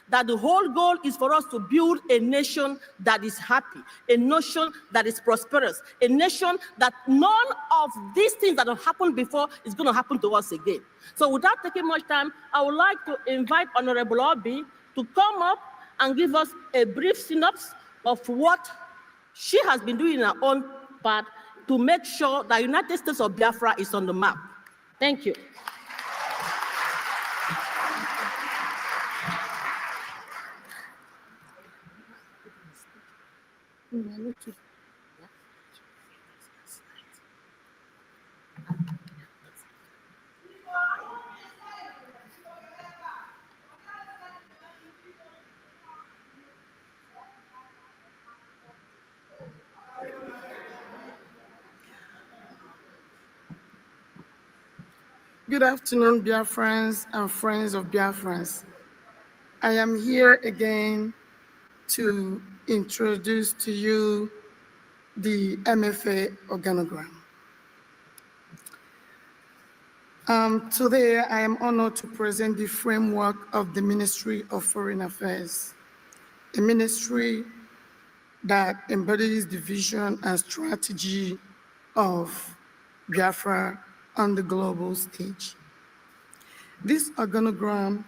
that the whole goal is for us to build a nation that is happy, a nation that is prosperous, a nation that none of these things that have happened before is going to happen to us again. So without taking much time, I would like to invite Honorable Obi to come up and give us a brief synopsis of what she has been doing in her own part to make sure that United States of Biafra is on the map. Thank you. Good afternoon, Biafrans and friends of Biafrans. I am here again to introduce to you the MFA organogram. Today, I am honored to present the framework of the Ministry of Foreign Affairs, a ministry that embodies the vision and strategy of Biafra on the global stage. This organogram,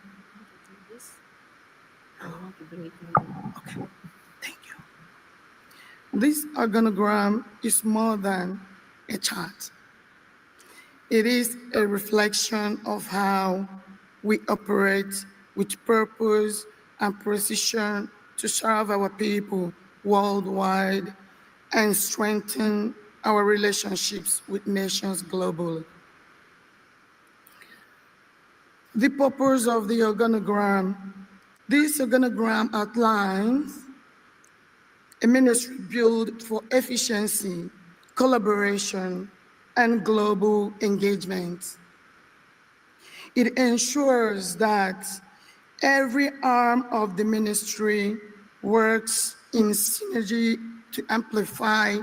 okay, thank you. This organogram is more than a chart. It is a reflection of how we operate with purpose and precision to serve our people worldwide and strengthen our relationships with nations globally. The purpose of the organogram. This organogram outlines a ministry built for efficiency, collaboration, and global engagement. It ensures that every arm of the ministry works in synergy to amplify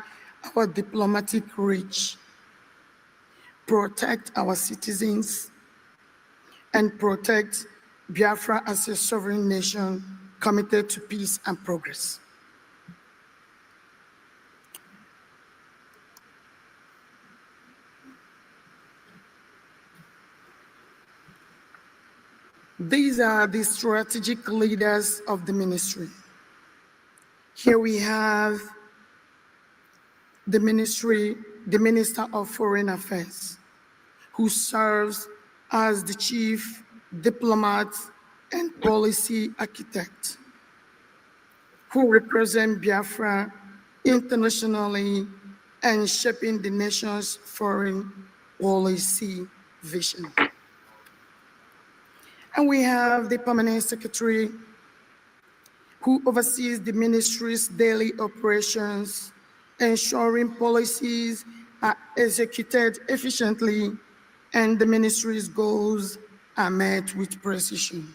our diplomatic reach, protect our citizens, and protect Biafra as a sovereign nation committed to peace and progress. These are the strategic leaders of the ministry. Here we have the Minister of Foreign Affairs, who serves as the chief diplomat and policy architect, who represent Biafra internationally and shaping the nation's foreign policy vision. And we have the permanent secretary, who oversees the ministry's daily operations, ensuring policies are executed efficiently and the ministry's goals are met with precision.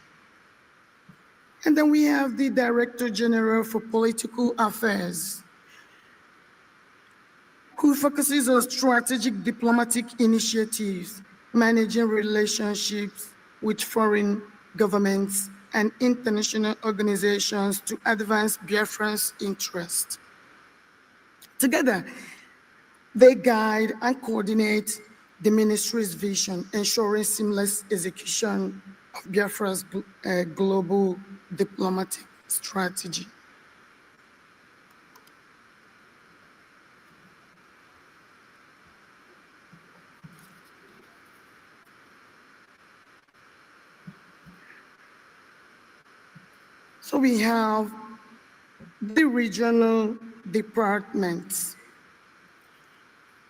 And then we have the Director General for Political Affairs, who focuses on strategic diplomatic initiatives, managing relationships with foreign governments and international organizations to advance Biafran's interests. Together, they guide and coordinate the ministry's vision, ensuring seamless execution of Biafra's global diplomatic strategy. So we have the regional departments.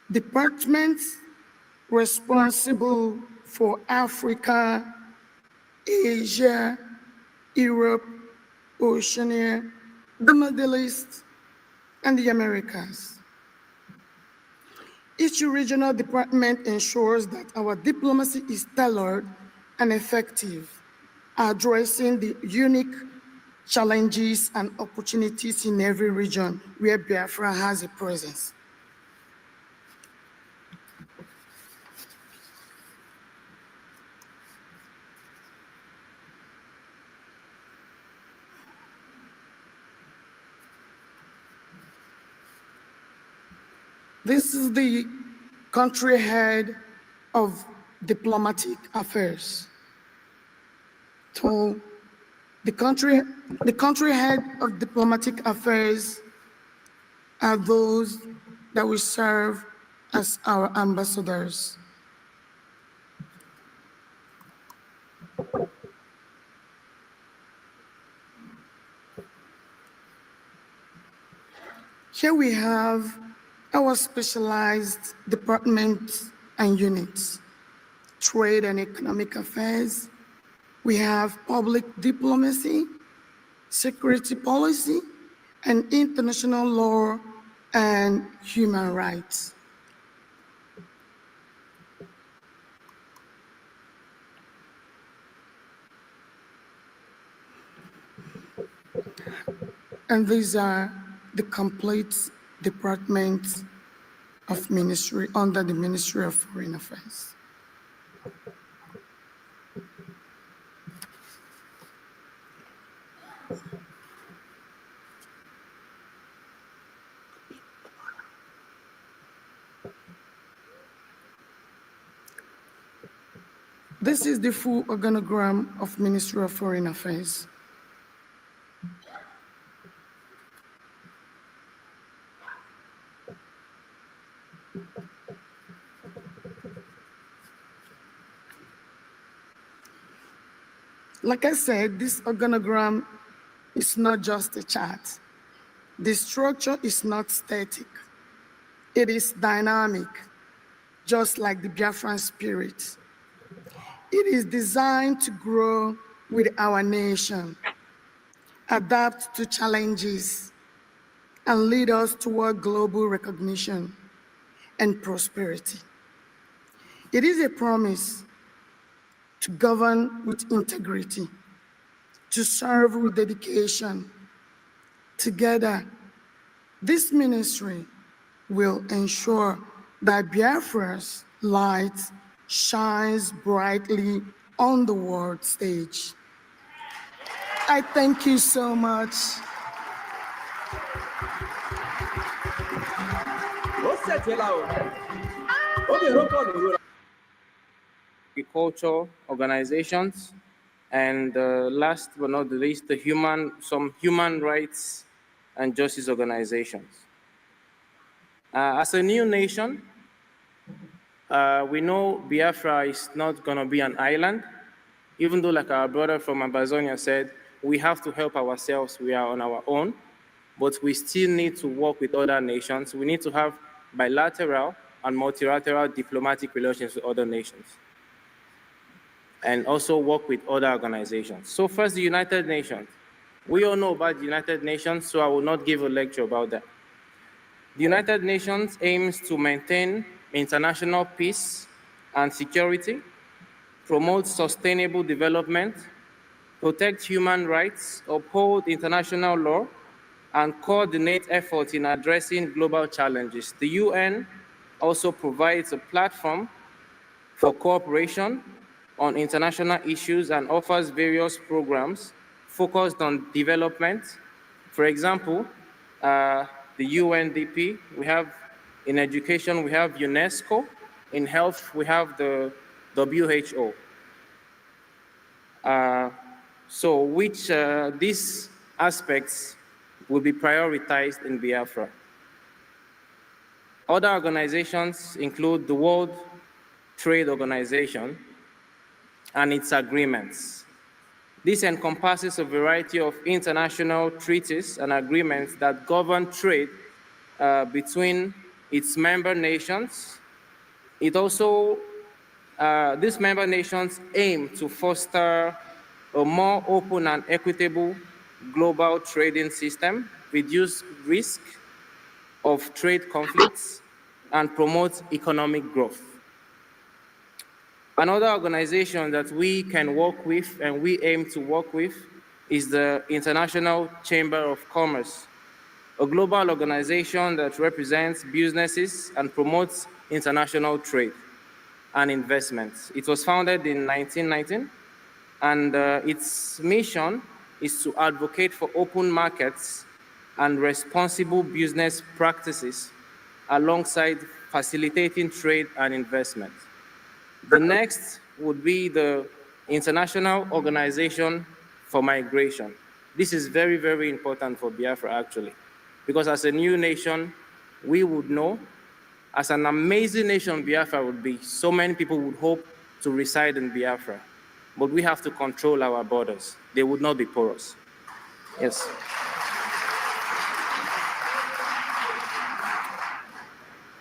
Departments responsible for Africa, Asia, Europe, Oceania, the Middle East, and the Americas. Each regional department ensures that our diplomacy is tailored and effective, addressing the unique challenges and opportunities in every region where Biafra has a presence. This is the country head of diplomatic affairs. So the country head of diplomatic affairs are those that will serve as our ambassadors. Here we have our specialized departments and units: trade and economic affairs. We have public diplomacy, security policy, and international law and human rights. And these are the complete departments of ministry under the Ministry of Foreign Affairs. This is the full organogram of Ministry of Foreign Affairs. Like I said, this organogram is not just a chart. The structure is not static. It is dynamic, just like the Biafran spirit. It is designed to grow with our nation, adapt to challenges, and lead us toward global recognition and prosperity. It is a promise to govern with integrity, to serve with dedication. Together, this ministry will ensure that Biafra's light shines brightly on the world stage. I thank you so much. Agriculture organizations, and last but not the least, some human rights and justice organizations. As a new nation, we know Biafra is not going to be an island, even though, like our brother from Amazonia said, we have to help ourselves, we are on our own, but we still need to work with other nations. We need to have bilateral and multilateral diplomatic relations with other nations, and also work with other organizations. So first, the United Nations. We all know about the United Nations, so I will not give a lecture about that. The United Nations aims to maintain international peace and security, promote sustainable development, protect human rights, uphold international law, and coordinate efforts in addressing global challenges. The UN also provides a platform for cooperation on international issues and offers various programs focused on development. For example, the UNDP, we have in education, we have UNESCO, in health, we have the WHO. These aspects will be prioritized in Biafra. Other organizations include the World Trade Organization and its agreements. This encompasses a variety of international treaties and agreements that govern trade between its member nations. It also, these member nations aim to foster a more open and equitable global trading system, reduce risk of trade conflicts, and promote economic growth. Another organization that we can work with and we aim to work with is the International Chamber of Commerce, a global organization that represents businesses and promotes international trade and investments. It was founded in 1919, and its mission is to advocate for open markets and responsible business practices alongside facilitating trade and investment. The next would be the International Organization for Migration. This is very, very important for Biafra, actually, because as a new nation, we would know, as an amazing nation Biafra would be, so many people would hope to reside in Biafra, but we have to control our borders. They would not be porous. Yes.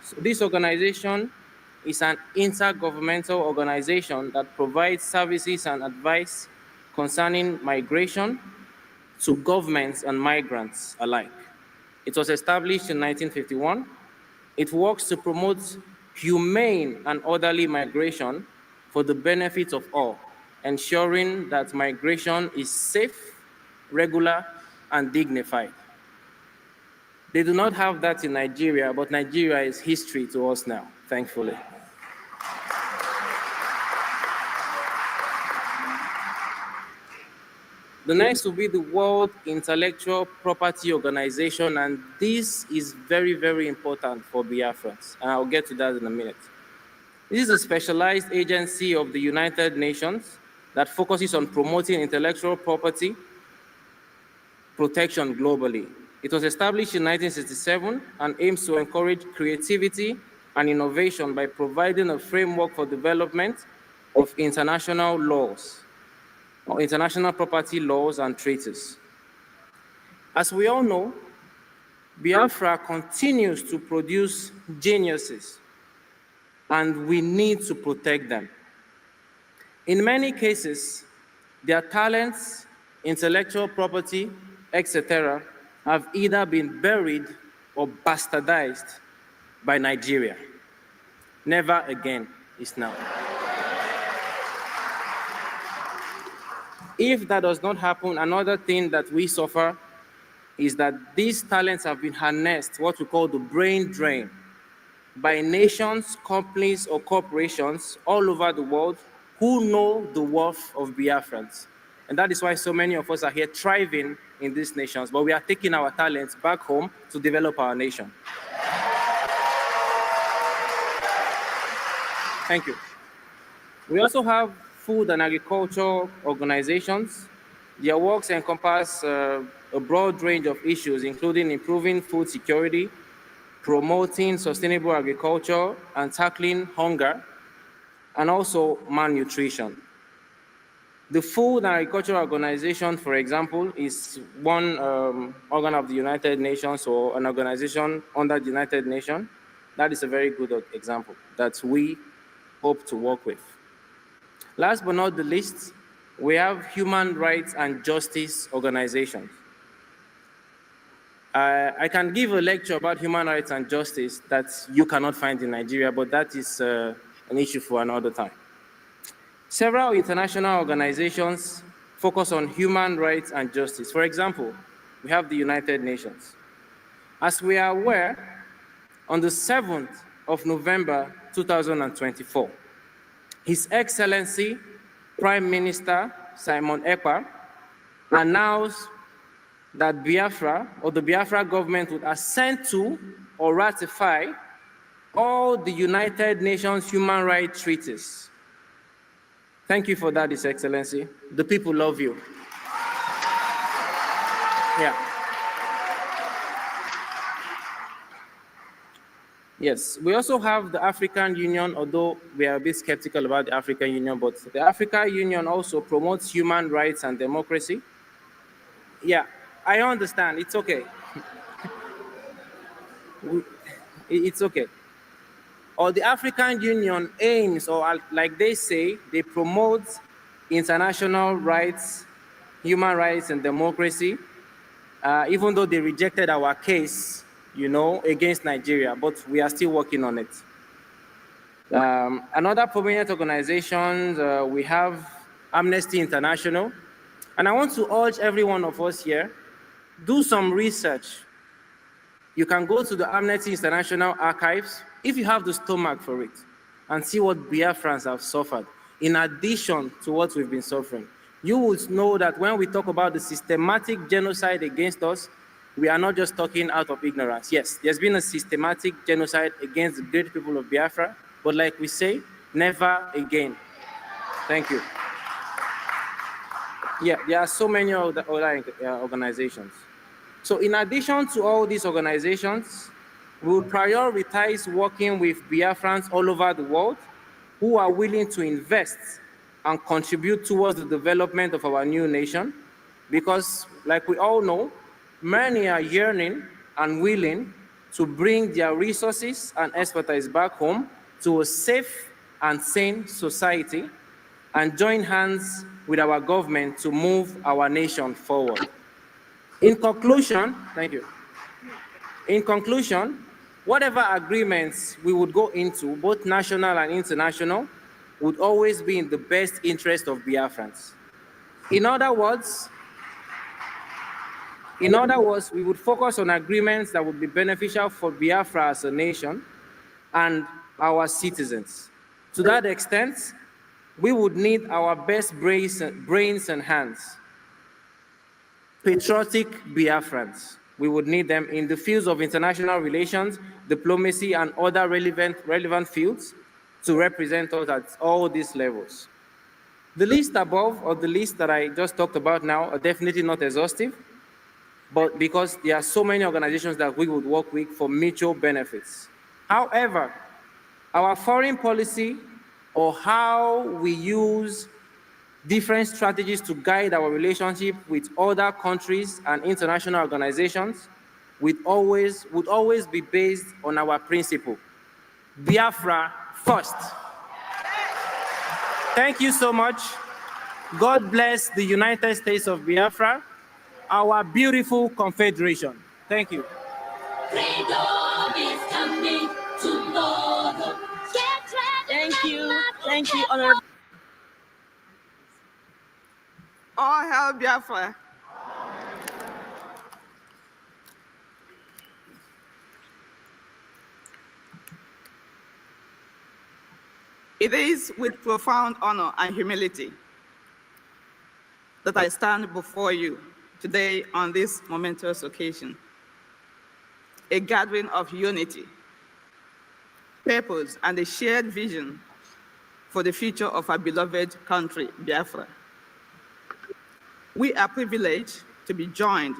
So this organization is an intergovernmental organization that provides services and advice concerning migration to governments and migrants alike. It was established in 1951. It works to promote humane and orderly migration for the benefit of all, ensuring that migration is safe, regular, and dignified. They do not have that in Nigeria, but Nigeria is history to us now, thankfully. The next will be the World Intellectual Property Organization, and this is very, very important for Biafrans, and I'll get to that in a minute. This is a specialized agency of the United Nations that focuses on promoting intellectual property protection globally. It was established in 1967 and aims to encourage creativity and innovation by providing a framework for development of international laws. or international property laws and treaties. As we all know, Biafra continues to produce geniuses, and we need to protect them. In many cases, their talents, intellectual property, etc., have either been buried or bastardized by Nigeria. Never again is now. If that does not happen, another thing that we suffer is that these talents have been harnessed, what we call the brain drain, by nations, companies, or corporations all over the world who know the worth of Biafrans. And that is why so many of us are here thriving in these nations, but we are taking our talents back home to develop our nation. Thank you. We also have food and agriculture organizations. Their works encompass a broad range of issues, including improving food security, promoting sustainable agriculture, and tackling hunger, and also malnutrition. The Food and Agriculture Organization, for example, is one organ of the United Nations or an organization under the United Nations. That is a very good example that we hope to work with. Last but not the least, we have human rights and justice organizations. I can give a lecture about human rights and justice that you cannot find in Nigeria, but that is an issue for another time. Several international organizations focus on human rights and justice. For example, we have the United Nations. As we are aware, on the 7th of November 2024, His Excellency Prime Minister Simon Ekpa announced that Biafra, or the Biafra government, would assent to or ratify all the United Nations human rights treaties. Thank you for that, His Excellency. The people love you. Yeah. Yes, we also have the African Union, although we are a bit skeptical about the African Union, but the African Union also promotes human rights and democracy. Yeah, I understand, it's okay. It's okay. Or the African Union aims, or like they say, they promote international rights, human rights and democracy, even though they rejected our case, against Nigeria, but we are still working on it. Another prominent organization, we have Amnesty International. And I want to urge every one of us here, do some research. You can go to the Amnesty International archives, if you have the stomach for it, and see what Biafrans have suffered, in addition to what we've been suffering. You would know that when we talk about the systematic genocide against us, we are not just talking out of ignorance. Yes, there's been a systematic genocide against the great people of Biafra, but like we say, never again. Thank you. Yeah, there are so many other organizations. So in addition to all these organizations, we will prioritize working with Biafrans all over the world who are willing to invest and contribute towards the development of our new nation, because like we all know, many are yearning and willing to bring their resources and expertise back home to a safe and sane society and join hands with our government to move our nation forward. In conclusion, thank you. In conclusion, whatever agreements we would go into, both national and international, would always be in the best interest of Biafrans. In other words, we would focus on agreements that would be beneficial for Biafra as a nation and our citizens. To that extent, we would need our best brains and hands. Patriotic Biafrans. We would need them in the fields of international relations, diplomacy, and other relevant fields to represent us at all these levels. The list above, or the list that I just talked about now, are definitely not exhaustive, but because there are so many organizations that we would work with for mutual benefits. However, our foreign policy, or how we use different strategies to guide our relationship with other countries and international organizations would always be based on our principle, Biafra first. Thank you so much. God bless the United States of Biafra, our beautiful confederation. Thank you. Freedom is coming tomorrow. Thank you. Thank you, Honorable. All hail Biafra. It is with profound honor and humility that I stand before you today on this momentous occasion, a gathering of unity, purpose, and a shared vision for the future of our beloved country, Biafra. We are privileged to be joined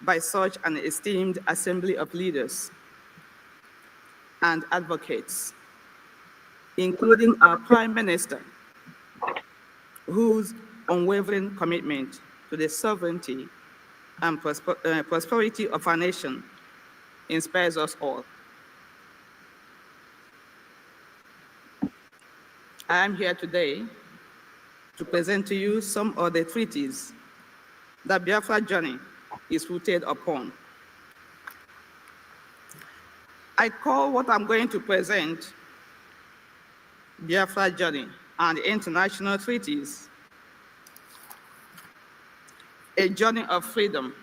by such an esteemed assembly of leaders and advocates, including our Prime Minister, whose unwavering commitment to the sovereignty and prosperity of our nation inspires us all. I am here today to present to you some of the treaties that Biafra journey is rooted upon. I call what I'm going to present Biafra journey and international treaties a journey of freedom,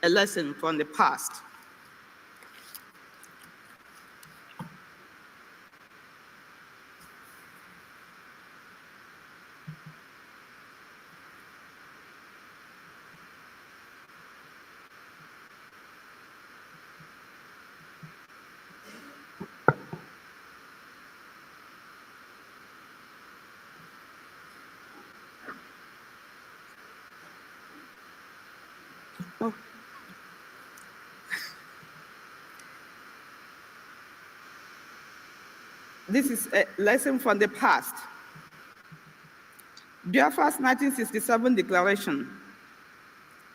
a lesson from the past. Oh. This is a lesson from the past. Biafra's 1967 declaration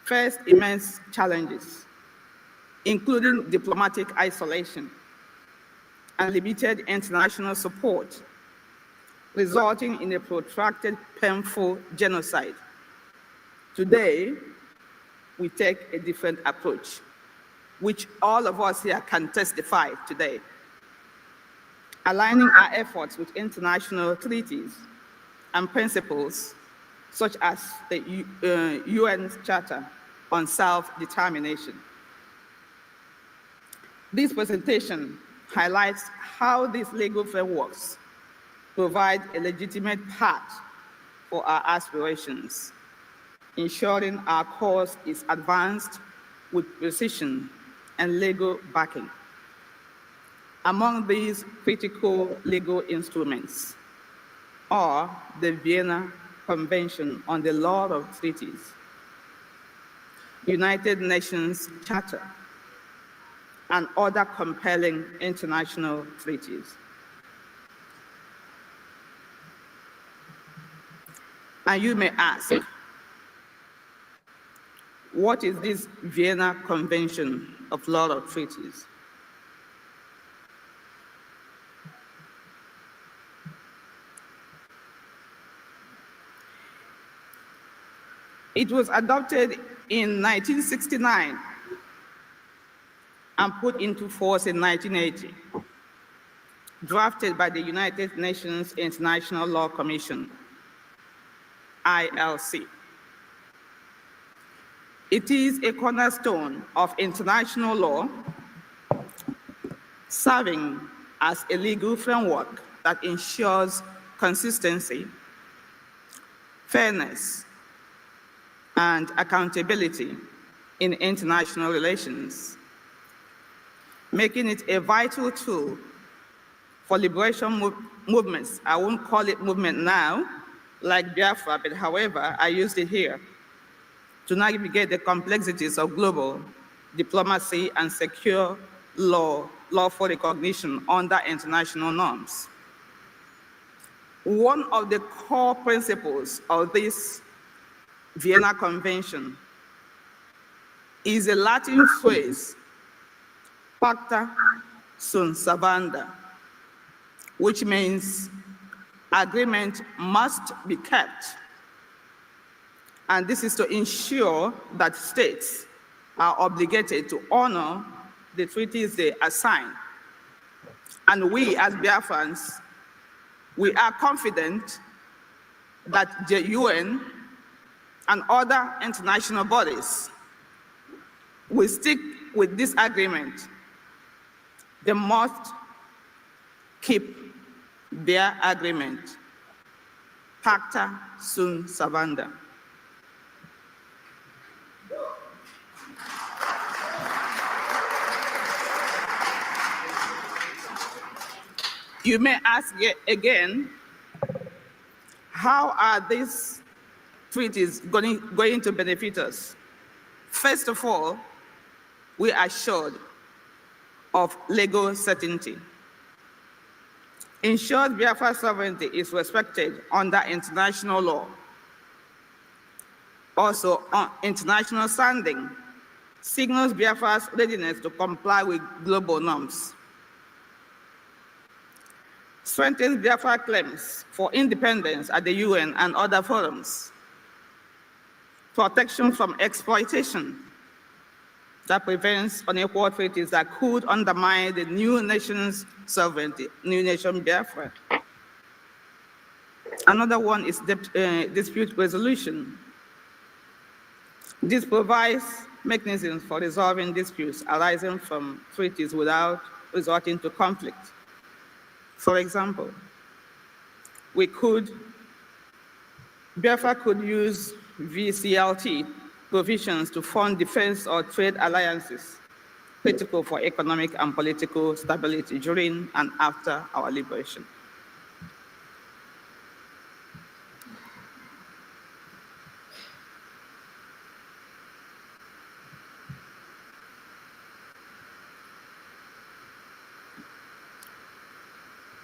faced immense challenges, including diplomatic isolation and limited international support, resulting in a protracted, painful genocide. Today, we take a different approach, which all of us here can testify today. Aligning our efforts with international treaties and principles, such as the UN Charter on Self-Determination. This presentation highlights how these legal frameworks provide a legitimate path for our aspirations, ensuring our cause is advanced with precision and legal backing. Among these critical legal instruments are the Vienna Convention on the Law of Treaties, United Nations Charter, and other compelling international treaties. And you may ask, what is this Vienna Convention of Law of Treaties? It was adopted in 1969 and put into force in 1980, drafted by the United Nations International Law Commission, ILC. It is a cornerstone of international law, serving as a legal framework that ensures consistency, fairness, and accountability in international relations, making it a vital tool for liberation movements. I won't call it movement now, like Biafra, but however, I used it here, to navigate the complexities of global diplomacy and secure lawful recognition under international norms. One of the core principles of this Vienna Convention is a Latin phrase, pacta sunt servanda, which means agreement must be kept. And this is to ensure that states are obligated to honor the treaties they assign. And we, as Biafrans, we are confident that the UN and other international bodies will stick with this agreement. They must keep their agreement. Pacta sunt servanda. You may ask again, how are these treaties going to benefit us? First of all, we are assured of legal certainty. Ensured Biafra sovereignty is respected under international law. Also, international standing signals Biafra's readiness to comply with global norms. Strengthens Biafra claims for independence at the UN and other forums. Protection from exploitation that prevents unequal treaties that could undermine the new nation's sovereignty, new nation Biafra. Another one is dispute resolution. This provides mechanisms for resolving disputes arising from treaties without resorting to conflict. For example, Biafra could use VCLT provisions to fund defense or trade alliances critical for economic and political stability during and after our liberation.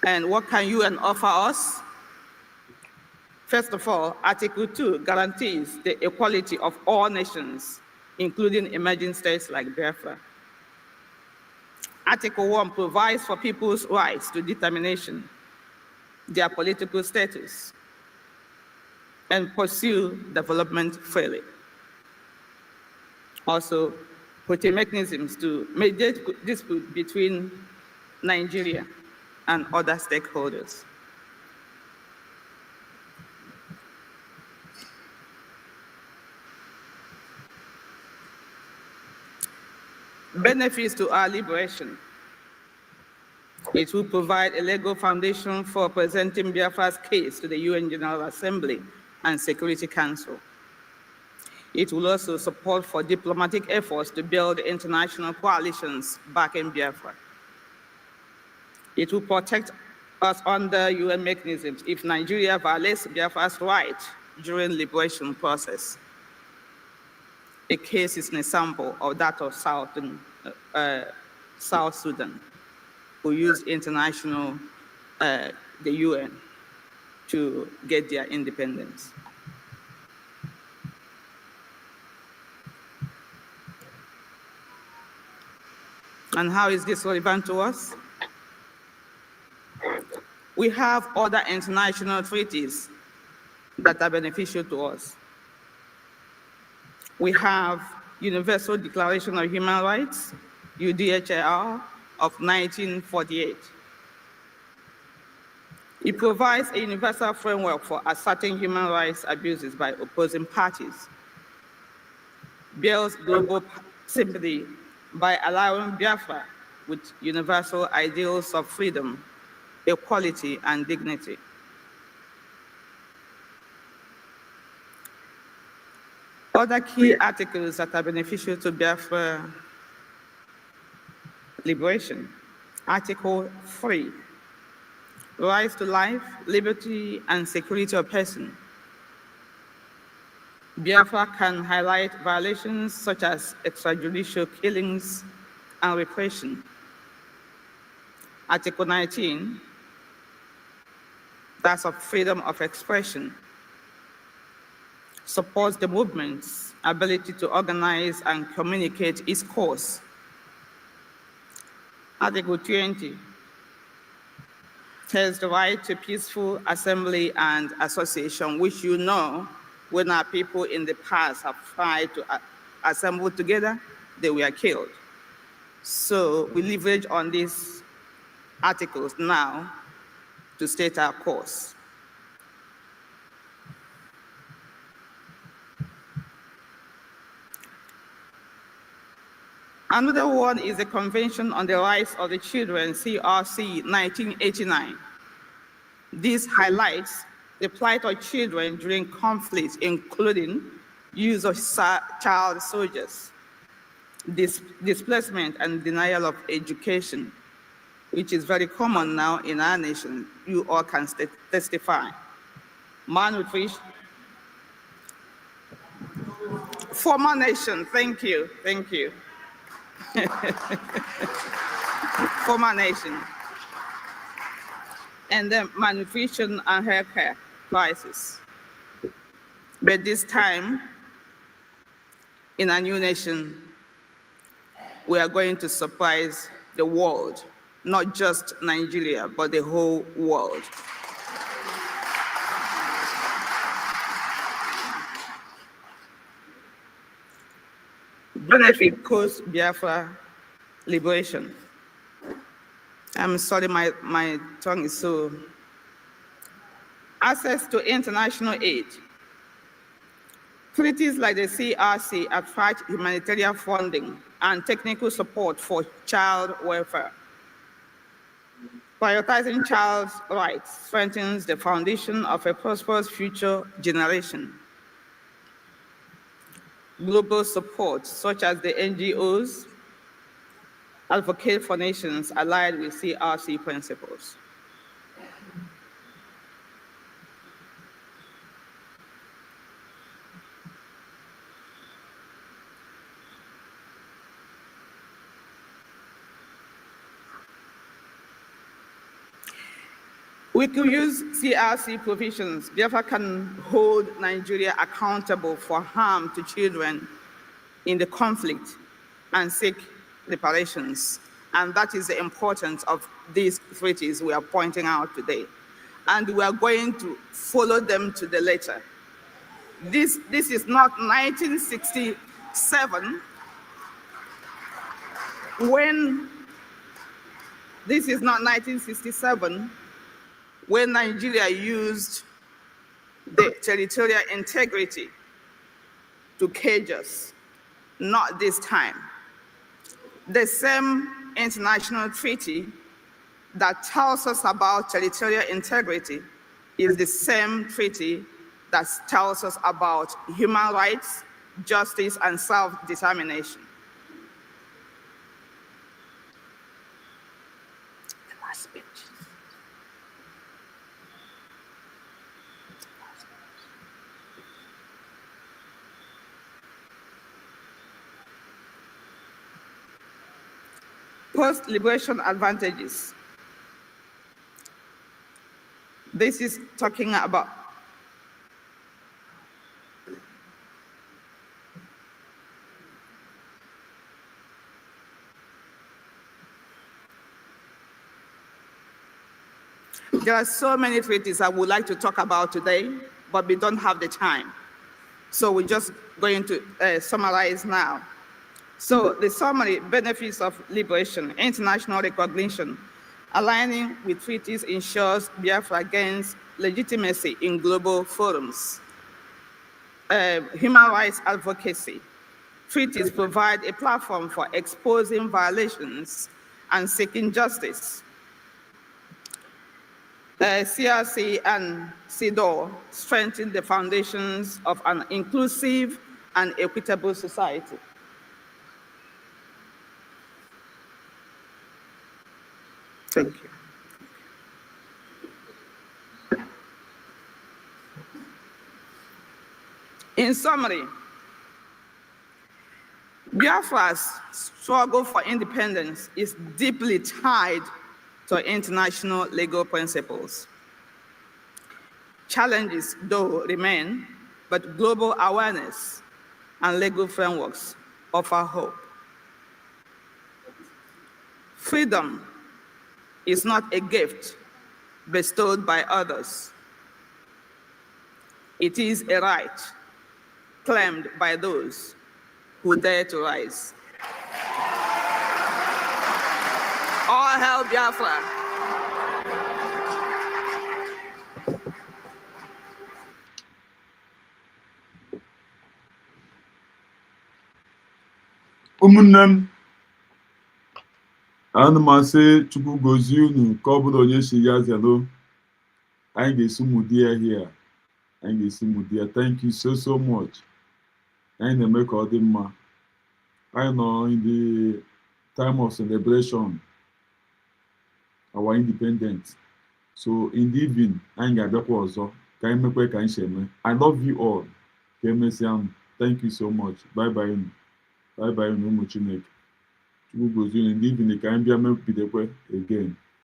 And what can UN offer us? First of all, Article 2 guarantees the equality of all nations, including emerging states like Biafra. Article 1 provides for people's rights to determination, their political status, and pursue development freely. Also, putting mechanisms to mediate dispute between Nigeria and other stakeholders. Benefits to our liberation. It will provide a legal foundation for presenting Biafra's case to the UN General Assembly and Security Council. It will also support for diplomatic efforts to build international coalitions back in Biafra. It will protect us under UN mechanisms if Nigeria violates Biafra's right during liberation process. A case is an example of that of South Sudan, who used the UN to get their independence. And how is this relevant to us? We have other international treaties that are beneficial to us. We have Universal Declaration of Human Rights, UDHR, of 1948. It provides a universal framework for asserting human rights abuses by opposing parties, builds global sympathy by allowing Biafra with universal ideals of freedom, equality, and dignity. Other key articles that are beneficial to Biafra liberation. Article 3, rights to life, liberty, and security of person. Biafra can highlight violations such as extrajudicial killings and repression. Article 19, that's of freedom of expression, supports the movement's ability to organize and communicate its cause. Article 20 has the right to peaceful assembly and association, which you know, when our people in the past have tried to assemble together, they were killed. So we leverage on these articles now to state our course. Another one is the Convention on the Rights of the Children, CRC 1989. This highlights the plight of children during conflicts, including use of child soldiers, displacement and denial of education, which is very common now in our nation. You all can testify. Malnutrition. Former nation, thank you. Former nation. And then malnutrition and healthcare crisis. But this time, in a new nation, we are going to surprise the world, not just Nigeria, but the whole world. Benefit Coast Biafra liberation. I'm sorry, my tongue is so. Access to international aid. Treaties like the CRC attract humanitarian funding and technical support for child welfare. Prioritizing child's rights strengthens the foundation of a prosperous future generation. Global support, such as the NGOs, advocate for nations allied with CRC principles. We could use CRC provisions. Biafra can hold Nigeria accountable for harm to children in the conflict and seek reparations. And that is the importance of these treaties we are pointing out today. And we are going to follow them to the letter. This is not 1967 this is not 1967 when Nigeria used the territorial integrity to cage us. Not this time. The same international treaty that tells us about territorial integrity is the same treaty that tells us about human rights, justice, and self-determination. The last speech. Post-liberation advantages. This is talking about there are so many treaties I would like to talk about today, but we don't have the time. So we're just going to summarize now. So the summary: benefits of liberation, international recognition, aligning with treaties ensures Biafra gains legitimacy in global forums. Human rights advocacy. Treaties provide a platform for exposing violations and seeking justice. CRC and CEDAW strengthen the foundations of an inclusive and equitable society. Thank you. In summary, Biafra's struggle for independence is deeply tied to international legal principles. Challenges, though, remain, but global awareness and legal frameworks offer hope. Freedom is not a gift bestowed by others. It is a right claimed by those who dare to rise. All hail Biafra. ụmụnne m, ana m asị Chukwu gozie unu ka ọ bụla onye si ya zelo. Anyị ga-esi mụdị ya here. Anyị ga-esi mụdị ya. Thank you so much. Anyị na-eme ka ọ dị mma. Anyị nọ in the time of celebration our independence. So in the evening, anyị ga-abịakwa ọzọ ka anyị mekwe ka anyị si eme. I love you all. Ka emesịa m. Thank you so much. Bye bye unu. Bye bye unu ụmụ Chineke. Chukwu gozie unu. In the evening ka anyị bịa mepidekwe again.